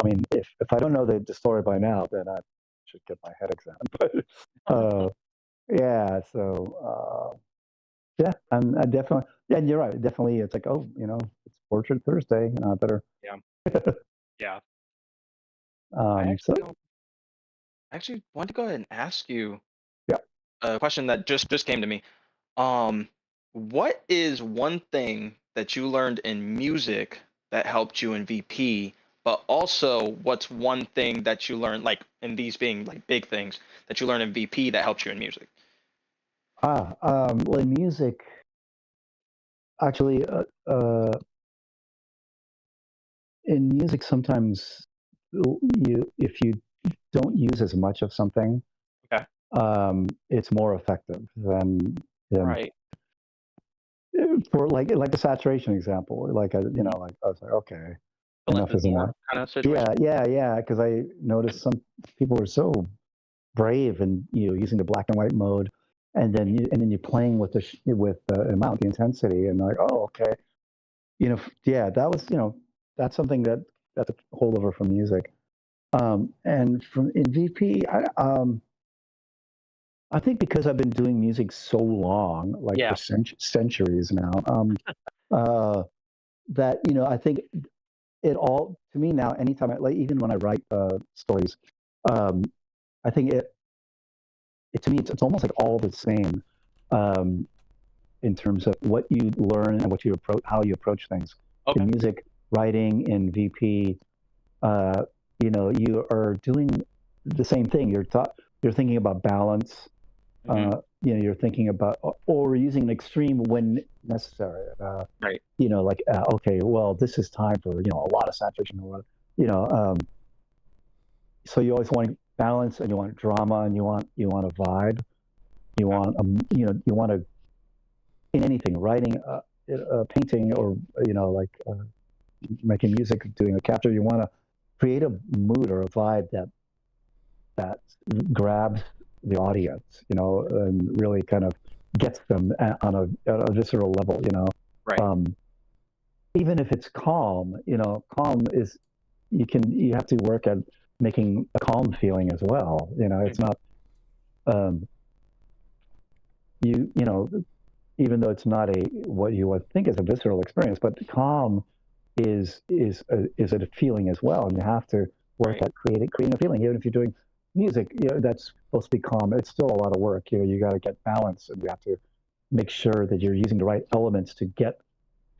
mean, if I don't know the story by now, then I should get my head examined. But yeah, so yeah, I definitely, yeah, and you're right, definitely, it's like, oh, you know, it's Portrait Thursday, you know, I better. Yeah. I actually want to go ahead and ask you Yeah. a question that just came to me. What is one thing that you learned in music that helped you in VP, but also what's one thing that you learned, like in these being like big things that you learned in VP that helped you in music? Well, in music, actually, in music, sometimes if you don't use as much of something, it's more effective than Right. For like the saturation example. Like you know, like I was like, okay, enough is enough. Kind of situation. Yeah. Because I noticed some people are so brave and using the black and white mode, and then you're playing with the amount, the intensity, and like, oh, okay, yeah, that was that's something that's a holdover from music. And from in VP, I think because I've been doing music so long, like for centuries now, that I think it all to me now. Anytime even when I write stories, I think to me it's almost like all the same in terms of what you learn and what you approach, how you approach things. In music writing, in VP, you are doing the same thing. You're thinking about balance. You're thinking about or using an extreme when necessary. Right. Like okay, well, this is time for a lot of saturation or so you always want balance, and you want drama, and you want a vibe. You want you want to, in anything, writing, painting, or like making music, doing a capture. You want to create a mood or a vibe that grabs the audience, and really kind of gets them on a visceral level. Right. Even if it's calm, calm is you have to work at making a calm feeling as well. It's not um, you know even though it's not what you would think is a visceral experience, but calm is a feeling as well, and you have to work at creating a feeling. Even if you're doing music, that's supposed to be calm. It's still a lot of work. You got to get balance, and you have to make sure that you're using the right elements to get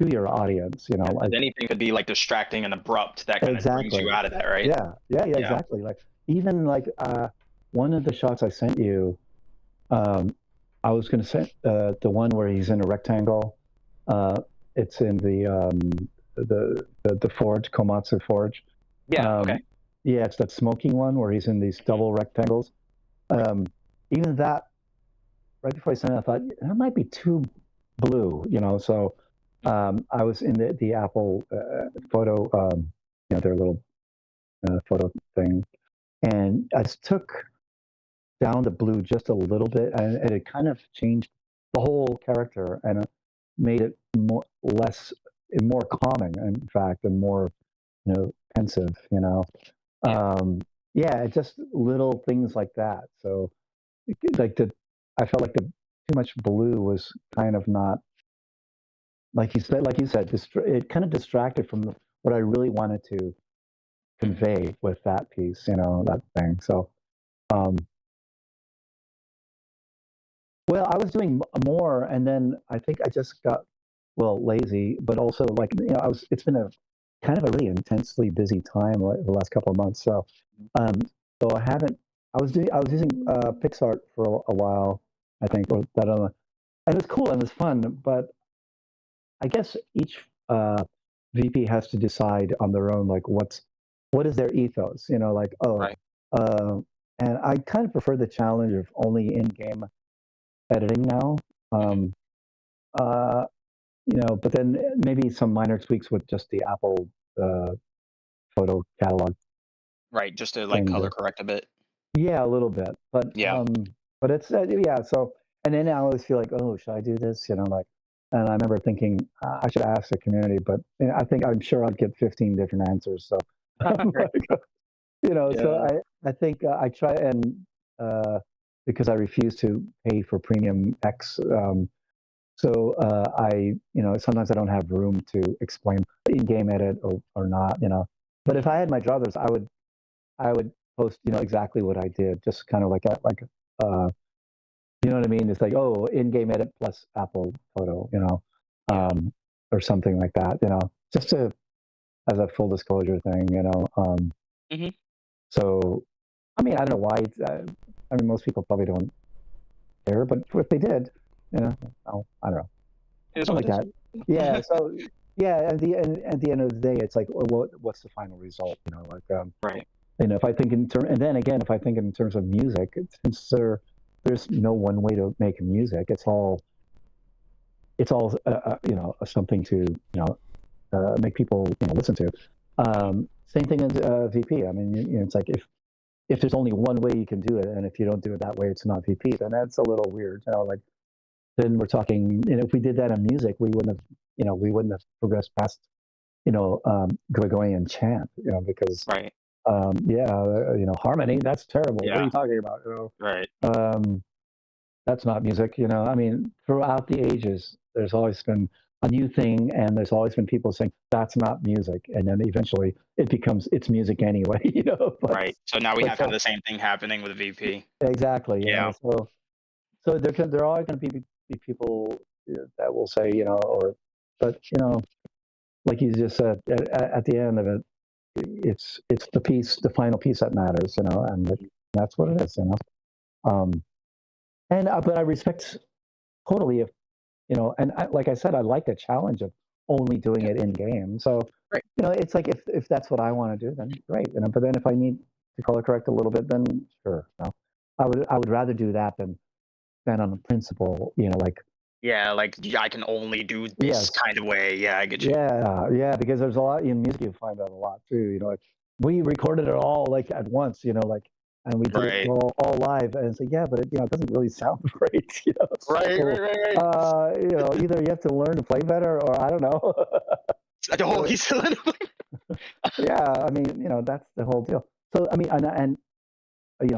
to your audience. Like anything could be like distracting and abrupt that kind of brings you out of that, right? Yeah, exactly. Like even like one of the shots I sent you, I was going to send the one where he's in a rectangle. It's in the forge, Komatsu Forge. Yeah. Okay. Yeah, it's that smoking one where he's in these double rectangles. Even that, right before I sent it, I thought that might be too blue, So I was in the Apple photo, their little photo thing, and I took down the blue just a little bit, and it kind of changed the whole character, and it made it more calming, in fact, and more pensive. Yeah, just little things like that. So like I felt like the too much blue was kind of not, like you said, it kind of distracted from what I really wanted to convey with that piece, that thing. So well, I was doing more, and then I think I just got, lazy, but also like it's been a kind of a really intensely busy time, like the last couple of months. So, um, so I haven't. I was using PixArt for a while, I think, or that on, and it was cool and it was fun. But I guess each VP has to decide on their own, like what is their ethos, like Right. uh, and I kind of prefer the challenge of only in-game editing now. Uh, but then maybe some minor tweaks with just the Apple photo catalog Right. Just to like thing. color correct a bit. Yeah, a little bit, Yeah. but it's yeah. So, and then I always feel like, oh, should I do this? Like, and I remember thinking I should ask the community, but I'm sure I'd get 15 different answers. So, Right. so Yeah. I think I try, and because I refuse to pay for Premium X. So sometimes I don't have room to explain in-game edit or not. But if I had my druthers, I would post exactly what I did, just kind of like you know what I mean? It's like, oh, in-game edit plus Apple photo, or something like that, just to as a full disclosure thing. hmm So I mean, I don't know why. I mean, most people probably don't care, but if they did, I don't know. It is Something what like it that. Yeah. So yeah, at the end of the day, it's like, well, what's the final result? Like right. if I think and then again, if I think in terms of music, since there's no one way to make music. It's all something to make people listen to. Same thing as VP. I mean, it's like if there's only one way you can do it, and if you don't do it that way, it's not VP. Then that's a little weird. Like then we're talking. If we did that in music, we wouldn't have progressed past Gregorian chant. Because Right. yeah, harmony. That's terrible. What are Yeah. you talking about? Right. That's not music. I mean, throughout the ages, there's always been a new thing, and there's always been people saying that's not music, and then eventually it's music anyway. But Right. So now we but have kind of so the same thing happening with VP. exactly. Yeah. So there are going to be people that will say but like you just said, at the end of it, it's the final piece that matters. And that's what it is. Um, and but I respect totally if and like I said, I like the challenge of only doing Yeah. it in game. So Right. it's like if that's what I want to do, then great. But then if I need to color correct a little bit, then sure. No. I would rather do that than on a principle, like Yeah, like I can only do this yes, kind of way. Yeah, I get you. yeah, because there's a lot in music you find out a lot too. Like we recorded it all like at once, like, and we did it Right. all live, and it's like, yeah, but it doesn't really sound great, Right, So, right, right, right. either you have to learn to play better, or I don't know. Oh, he's still in Yeah, I mean, that's the whole deal. So I mean, and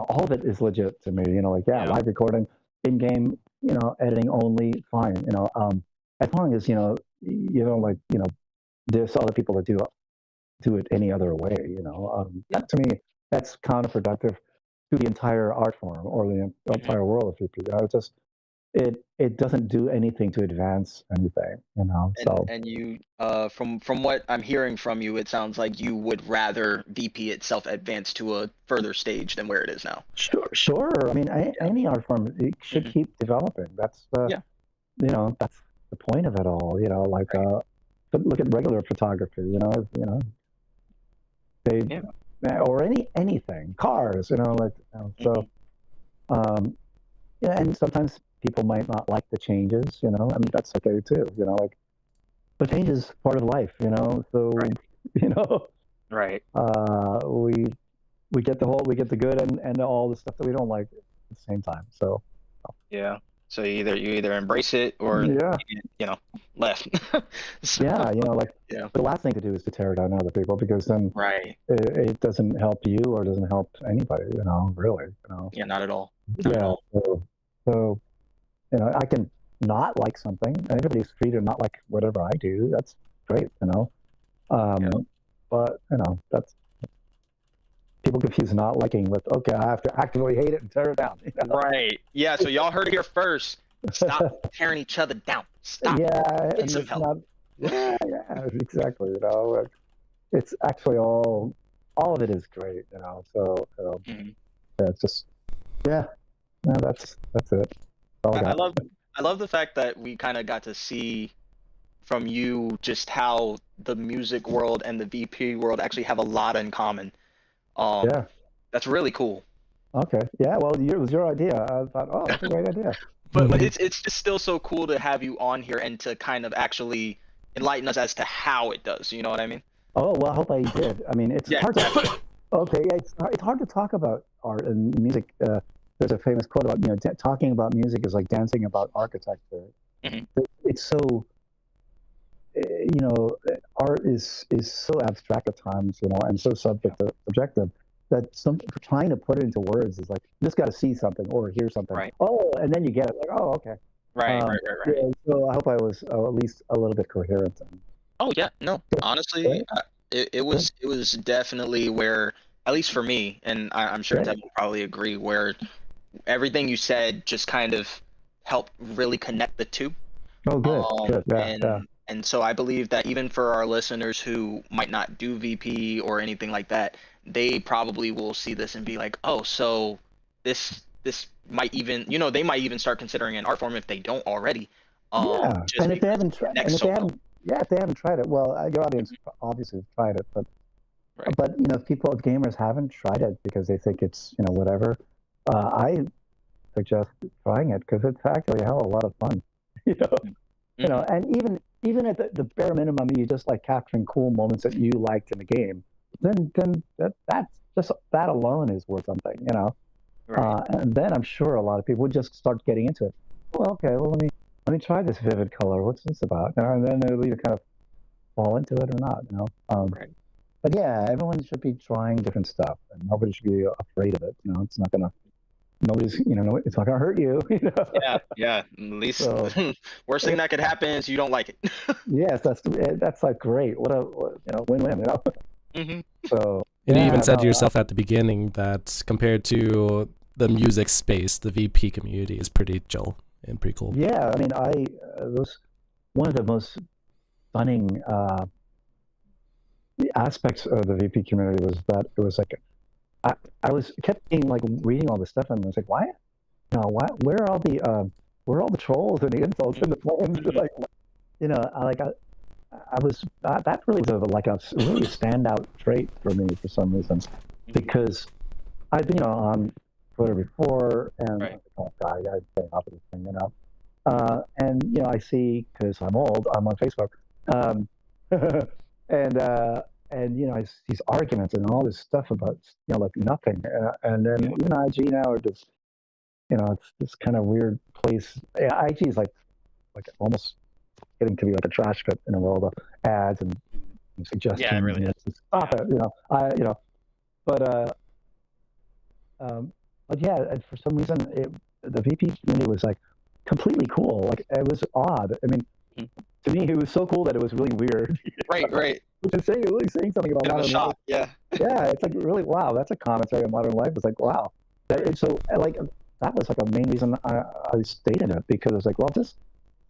all of it is legit to me. Like, yeah, Yeah. live recording, in game, editing only, fine. As long as like there's other people that do it any other way. That to me, that's counterproductive to the entire art form or the entire world of VP. It's just it doesn't do anything to advance anything. So And you from what I'm hearing from you, it sounds like you would rather VP itself advance to a further stage than where it is now. sure. I mean, any art form, it should Mhm. keep developing. That's Yeah. that's the point of it all. Like Right. but look at regular photography. They or anything, cars. Like so. Mhm. Yeah, and sometimes people might not like the changes. I mean, that's okay too. Like, but change is part of life. So Right. you know, Right. we get the good and all the stuff that we don't like at the same time. So Yeah. So you either embrace it or yeah, left. So, yeah, like yeah. the last thing to do is to tear down other people, because then Right. it doesn't help you or doesn't help anybody. Really. Yeah, not at all. Not at Yeah. all. So I can not like something, and everybody's free to not like whatever I do. That's great. Yeah. But that's people confuse not liking with, okay, I have to actively hate it and tear it down. Right. Yeah, so y'all heard it here first. Stop tearing each other down. Stop. Yeah, Get and some it's help. not. Yeah, exactly. It's actually all of it is great. So Mhm. yeah, it's just yeah. No, that's it. All I got. I love the fact that we kind of got to see from you just how the music world and the VP world actually have a lot in common. Yeah. That's really cool. Okay. Yeah. Well, it was your idea. I thought, oh, that's a great idea. But it's just still so cool to have you on here and to kind of actually enlighten us as to how it does. You know what I mean? Oh well, I hope I did. I mean, it's Yeah, hard to. definitely. Okay, yeah, it's hard to talk about art and music. There's a famous quote about talking about music is like dancing about architecture. Mhm. It's so art is so abstract at times, and so subjective that trying to put it into words is like you just got to see something or hear something. Right. Oh, and then you get it. Like, oh, okay. Right. Yeah, so I hope I was at least a little bit coherent. Oh yeah, no. Honestly, it was definitely where, at least for me, and I'm sure Ted will probably agree, where everything you said just kind of helped really connect the two. Oh, good. Yeah. And so I believe that even for our listeners who might not do VP or anything like that, they probably will see this and be like, oh, so this might even, they might even start considering an art form if they don't already. Yeah, Just and if they because haven't it tried, connects so well. if they haven't tried it, well, your audience obviously have tried it, but Right. if gamers haven't tried it because they think it's whatever, I suggest trying it because it's actually a hell of a lot of fun. And even at the bare minimum, you just like capturing cool moments that you liked in the game. Then that's just that alone is worth something. Right. And then I'm sure a lot of people would just start getting into it. Well, okay, well let me try this vivid color. What's this about? And then they'll either kind of fall into it or not. Right. But yeah, everyone should be trying different stuff, and nobody should be afraid of it. It's not gonna. Nobody's, it's not gonna hurt you. Yeah. At least So, worst thing that could happen is you don't like it. yes, that's like great. What win-win. Mhm. So. And you yeah, even said no, to yourself at the beginning that compared to the music space, the VP community is pretty chill and pretty cool. Yeah, I mean, was one of the most stunning aspects of the VP community was that it was like I was kept being like reading all this stuff and I was like, why where are all the trolls and the insults and the flames? Like, I was that really was like a really standout trait for me for some reason, because I've been on Twitter before, and I Right. was like, oh god, I gotta stay off of this thing. And I see, because I'm old, I'm on Facebook, um, and I see these arguments and all this stuff about like nothing, and then Yeah. even IG now are just it's this kind of weird place. Yeah, IG is like almost getting to be like a trash pit in a world of ads and Yeah, it suggestions, really and is. it's just, stop Yeah. it, but um, but yeah, and for some reason, the VP community was like completely cool. Like it was odd. I mean, Mhm. to me, it was so cool that it was really weird. Right, right. Which is really saying something about Bit of a modern life. shock. Yeah. Yeah, it's like really wow. That's a commentary on modern life. It's like wow. So like that was like a main reason I stayed in it, because it's like, well, just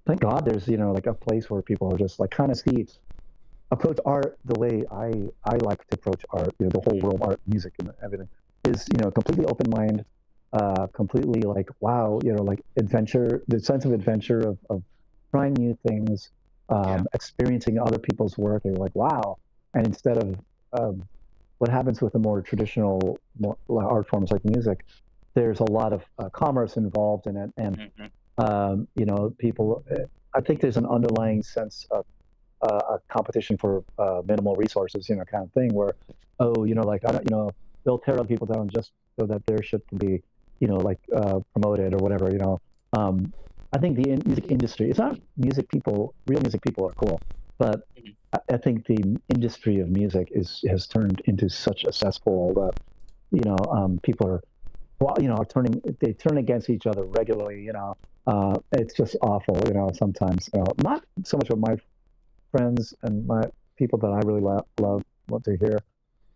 thank God there's like a place where people are just like kind of see approach art the way I like to approach art. The whole world, art, music, and everything is completely open mind, completely like wow. Like adventure, the sense of adventure of trying new things, Yeah. experiencing other people's work. And you're like wow. And instead of what happens with the more traditional art forms like music, there's a lot of commerce involved in it, and Hmm. people. I think there's an underlying sense of a competition for minimal resources, kind of thing. Where, oh, like I don't, they'll tear other people down just so that their shit can be, like promoted or whatever. Um, I think the music industry. It's not music people. Real music people are cool, but Hmm. I think the industry of music has turned into such a cesspool that people are well, turning they turn against each other regularly. It's just awful. Sometimes not so much of my friends and my people that I really love what to hear.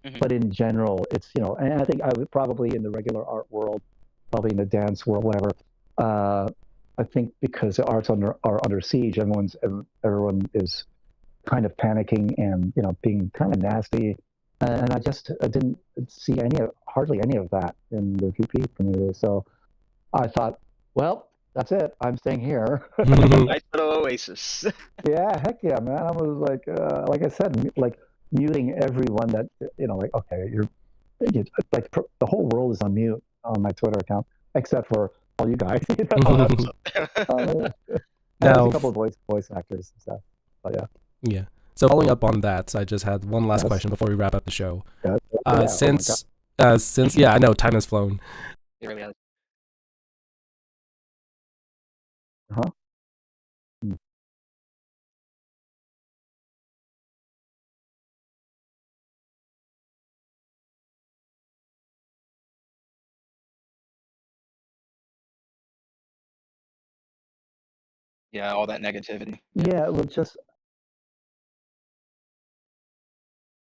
Hmm. But in general, it's and I think I would probably in the regular art world, probably in the dance world, whatever. Uh, I think because the arts are under siege, everyone is kind of panicking and being kind of nasty. And I didn't see hardly any of that in the VP community. So I thought, well, that's it. I'm staying here. Nice little oasis. Yeah, heck yeah, man. I was like I said, like muting everyone that, like, okay, like the whole world is on mute on my Twitter account, except for all you guys, Oh, that's what's up. and there's a Now, couple of voice actors and stuff. But yeah, yeah. So following up on that, I just had one last yes, question before we wrap up the show. yes, yeah. Oh my God. Since yeah, I know time has flown. It really has. Uh-huh. Mm. Yeah, all that negativity. Yeah. Yeah,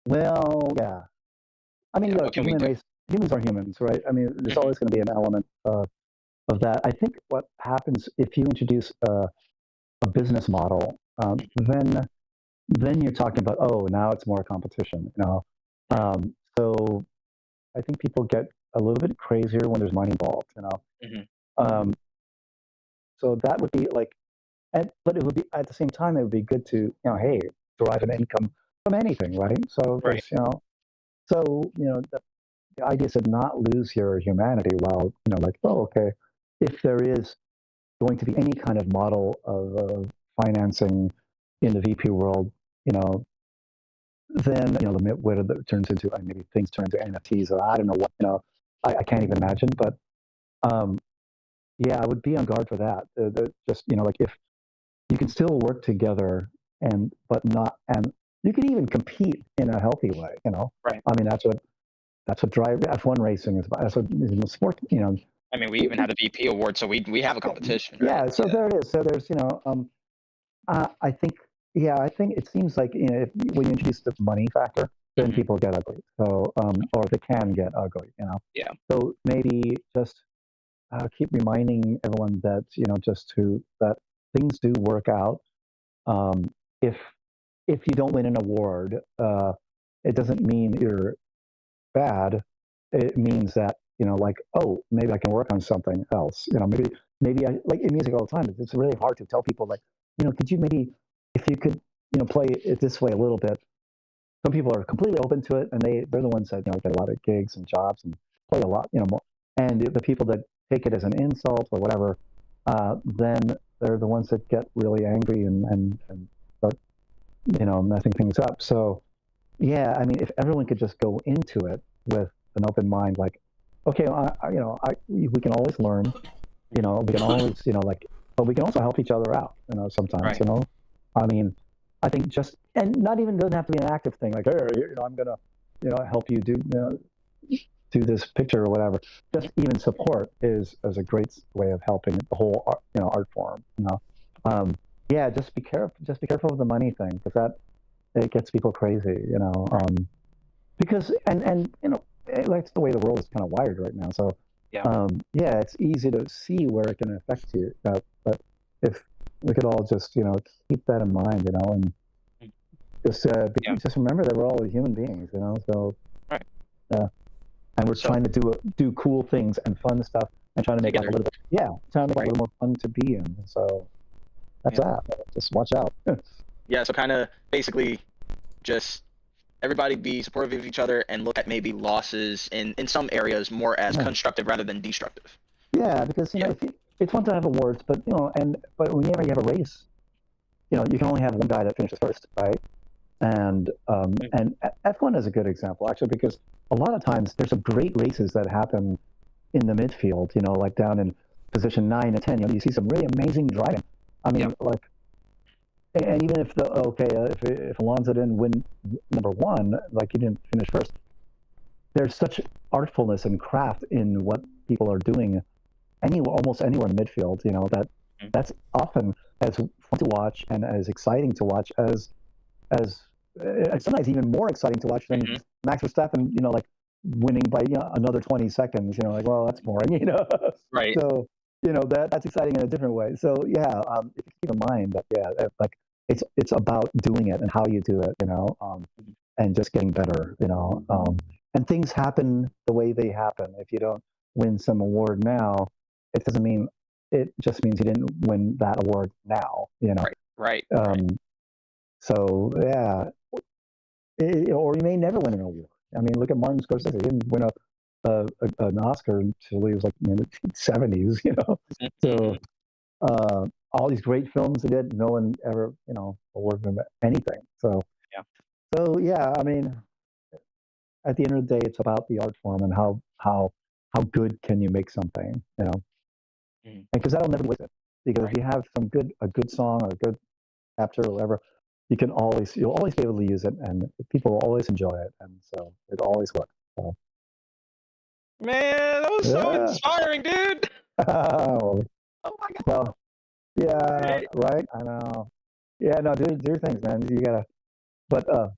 well, yeah. I mean, Yeah. look, What the can we human do? race, humans are humans, right? I mean, there's Hmm. always going to be an element of that. I think what happens if you introduce a business model, then you're talking about, oh, now it's more competition. Right. So I think people get a little bit crazier when there's money involved. Hmm. Um, so that would be like, but it would be at the same time it would be good to hey, derive an income from anything, right? So Right. there's the idea is to not lose your humanity while like, oh, okay, if there is going to be any kind of model of financing in the VP world, you know, then whether it turns into maybe things turn into NFTs or I don't know what I can't even imagine. But um, yeah, I would be on guard for that. Just like if you can still work together but not and you can even compete in a healthy way. Right. I mean that's what drive F1 racing is about. That's what sport. I mean, we even have the VP award, so we have a competition, right? Yeah. So Yeah. there it is. So there's I think, yeah, I think it seems like if, when you introduce the money factor, then Hmm. people get ugly. So, or they can get ugly. Yeah. So maybe just keep reminding everyone that that things do work out. Um, if you don't win an award, it doesn't mean you're bad. It means that like, oh, maybe I can work on something else. Maybe I like in music all the time. It's really hard to tell people like, could you maybe if you could play it this way a little bit. Some people are completely open to it, and they're the ones that get a lot of gigs and jobs, and play a lot, more. And the people that take it as an insult or whatever, then they're the ones that get really angry and start, messing things up. So, yeah, I mean, if everyone could just go into it with an open mind, like, okay, we can always learn, we can always, but we can also help each other out, sometimes, Right. I mean, I think and not even doesn't have to be an active thing, like, hey, I'm gonna, help you do this picture or whatever. Just even support is a great way of helping the whole art, art form. Yeah, just be careful. Just be careful with the money thing, because it gets people crazy. Because that's the way the world is kind of wired right now. So yeah, it's easy to see where it can affect you. But if we could all just keep that in mind, and just remember that we're all human beings, So Right. and we're trying to do cool things and fun stuff, and trying to make life a little bit, trying to make it a little more fun to be in. So that's that. Just watch out. Yeah. So kind of basically just everybody be supportive of each other and look at maybe losses in some areas more as constructive rather than destructive. Yeah, because it's fun to have awards, but but whenever you have a race, you can only have one guy that finishes first, right? And F1 is a good example, actually, because a lot of times there's some great races that happen in the midfield, like down in position 9 and 10. You see some really amazing driving. I mean, and even if if Alonso didn't win number one, like he didn't finish first, there's such artfulness and craft in what people are doing almost anywhere in midfield, that's often as fun to watch and as exciting to watch as sometimes even more exciting to watch than Max Verstappen, like winning by another 20 seconds. Like, well, that's boring. Right. So that's exciting in a different way. So yeah, if you keep in mind that like it's about doing it and how you do it, and just getting better, and things happen the way they happen. If you don't win some award now, it doesn't mean it just means you didn't win that award now. Right. So yeah, or you may never win an award. I mean, look at Martin Scorsese. He didn't win an Oscar until he was like in the 70s. So all these great films he did, no one ever awarded him anything. So yeah, I mean, at the end of the day, it's about the art form and how good can you make something, because that'll never be wasted. Because if you have a good song or a good chapter or whatever, you'll always be able to use it, and people will always enjoy it, and so it always works. So. Man, that was so inspiring, dude. Oh my god. Well, yeah, right. I know. Yeah, no, do things, man. You gotta. But yeah,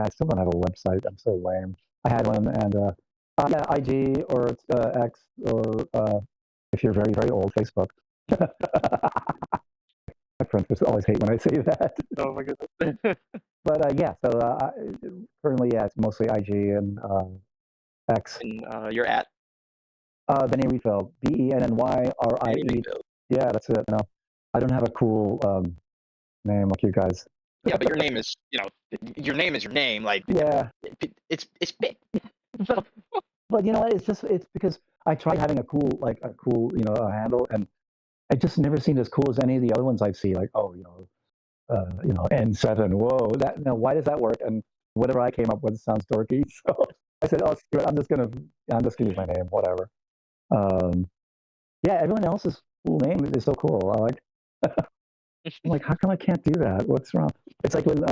I still don't have a website. I'm so lame. I had one, and yeah, IG or X, or if you're very very old, Facebook. My friends just always hate when I say that. Oh my goodness. But yeah, so currently, yeah, it's mostly IG and X. And you're at Benny Refill, BENNYRIE. Yeah, that's it. I don't have a cool name like you guys. Yeah, but your name is, your name is your name. Like, yeah, it's big. But it's because I tried having a cool handle, and it just never seemed as cool as any of the other ones I've seen. Like, N7. Whoa, why does that work? And whatever I came up with sounds dorky. So I said, oh, screw it. I'm just gonna use my name, whatever. Yeah, everyone else's cool name is so cool. I'm like, how come I can't do that? What's wrong? It's like when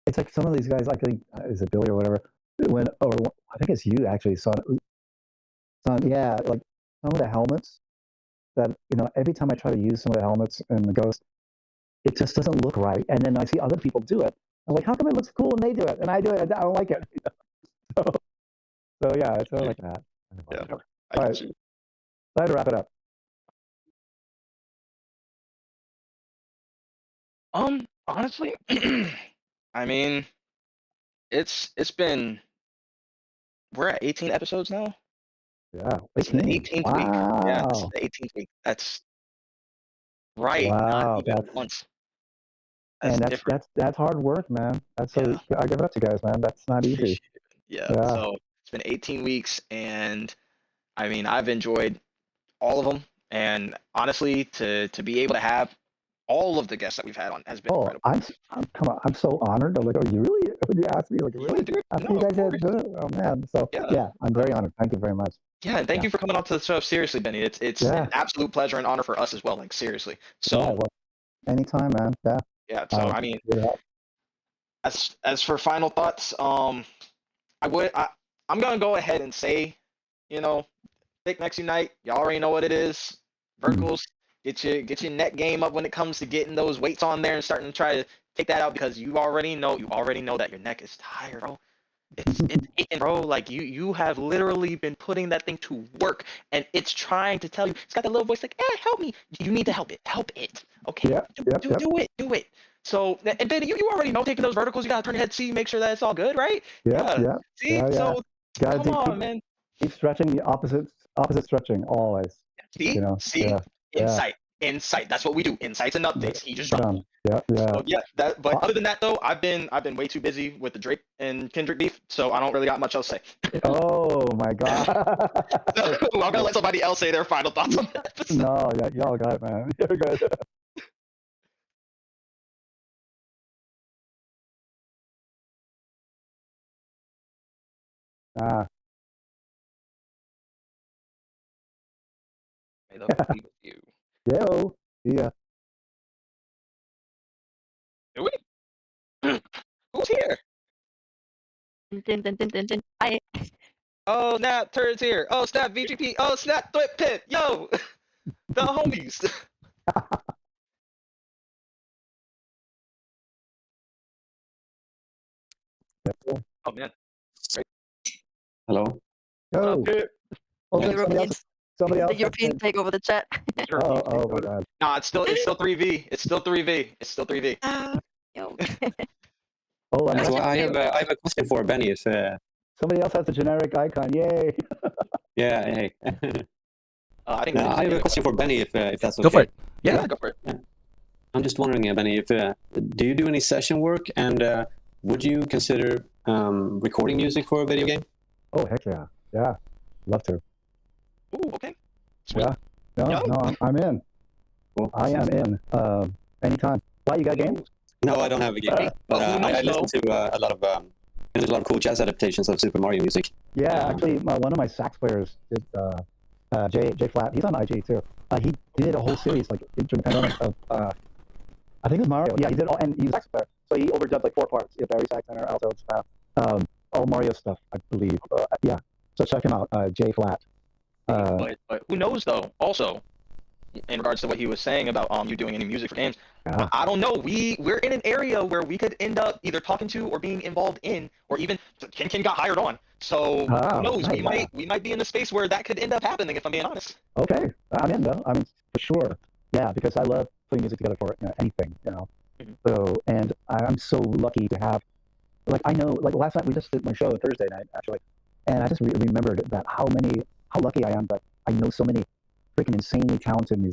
it's like some of these guys, I think is it Billy or whatever, I think it's you actually, son. Yeah, like some of the helmets that every time I try to use some of the helmets in the Ghost, it just doesn't look right. And then I see other people do it. I'm like, how come it looks cool and they do it and I do it? I don't like it. So yeah, it's sort of like that. Yeah, all right. Time to wrap it up. Honestly, I mean, it's been, we're at 18 episodes now. Yeah, it's the 18th week. Yeah, this is the 18th week. That's right. Wow, not even once. That's hard work, man. I give it up to you guys, man. That's not easy. Yeah. So it's been 18 weeks, and I mean, I've enjoyed all of them. And honestly, to be able to have all of the guests that we've had on has been incredible. Come on, I'm so honored. I'm like, oh, you really? When you asked me, like, really? Dude, After you guys had done it? Oh man. So yeah, I'm very honored. Thank you very much. Yeah, and thank you for coming on to the show. Seriously, Benny, it's an absolute pleasure and honor for us as well. Like seriously. So well, anytime, man. Yeah. Yeah. So I mean, as for final thoughts, I'm gonna go ahead and say, Thick Next Unite. Y'all already know what it is. Verticals. Get your net game up when it comes to getting those weights on there and starting to try to take that out, because you already know that your neck is tired, bro. It's aching, bro. Like you have literally been putting that thing to work, and it's trying to tell you. It's got that little voice like, help me. You need to help it. Help it. Okay. Do it. So, and then you already know, taking those verticals, you gotta turn your head, see, make sure that it's all good, right? See, so guys, come on, man. Keep stretching the opposite stretching always. See, insight. That's what we do. Insights and updates. He just dropped. So, but other than that, though, I've been way too busy with the Drake and Kendrick beef, so I don't really got much else to say. Oh my god! I'm gonna let somebody else say their final thoughts on that episode. No, y'all got it, man. You're good. May the Lord be with you. Yo, yeah. Who's here? Hi. Oh, snap, Turd's here. Oh, snap, VGP. Oh, snap, Thwip Pit. Yo, the homies. Oh, man. Great. Hello. Yo. Somebody else. The European take over the chat. Oh my god. Nah, it's still 3v. It's still 3v. Yo. So I have a question for Benny. If somebody else has a generic icon, yay! Yeah, hey. I have a question for Benny, if that's okay. Go for it. Yeah, go for it. Yeah. I'm just wondering, Benny, if do you do any session work, and would you consider recording music for a video game? Oh heck yeah, love to. Ooh, okay. Sweet. Yeah, no, I'm in. Cool. I am in. Anytime. Why, you got games? No, I don't have a game, but I listen to a lot of cool jazz adaptations of Super Mario music. Yeah, actually, one of my sax players did Jay Flat. He's on IG too. He did a whole series like during the pandemic of I think it was Mario. Yeah, he did all, and he was a sax player, so he overdubbed like 4 parts. Yeah, Barry sax tenor, alto, all Mario stuff, I believe. Yeah, so check him out, Jay Flat. But who knows though? Also, in regards to what he was saying about you doing any music for games, I don't know. We're in an area where we could end up either talking to or being involved in, or even Ken got hired on. So who knows? Nice. We might be in a space where that could end up happening, if I'm being honest. Okay, I'm in though. I'm for sure. Yeah, because I love putting music together for anything, Mm-hmm. So, and I'm so lucky to have, like, I know, like last night we just did my show Thursday night actually, and I just remembered that how lucky I am that I know so many freaking insanely talented musicians.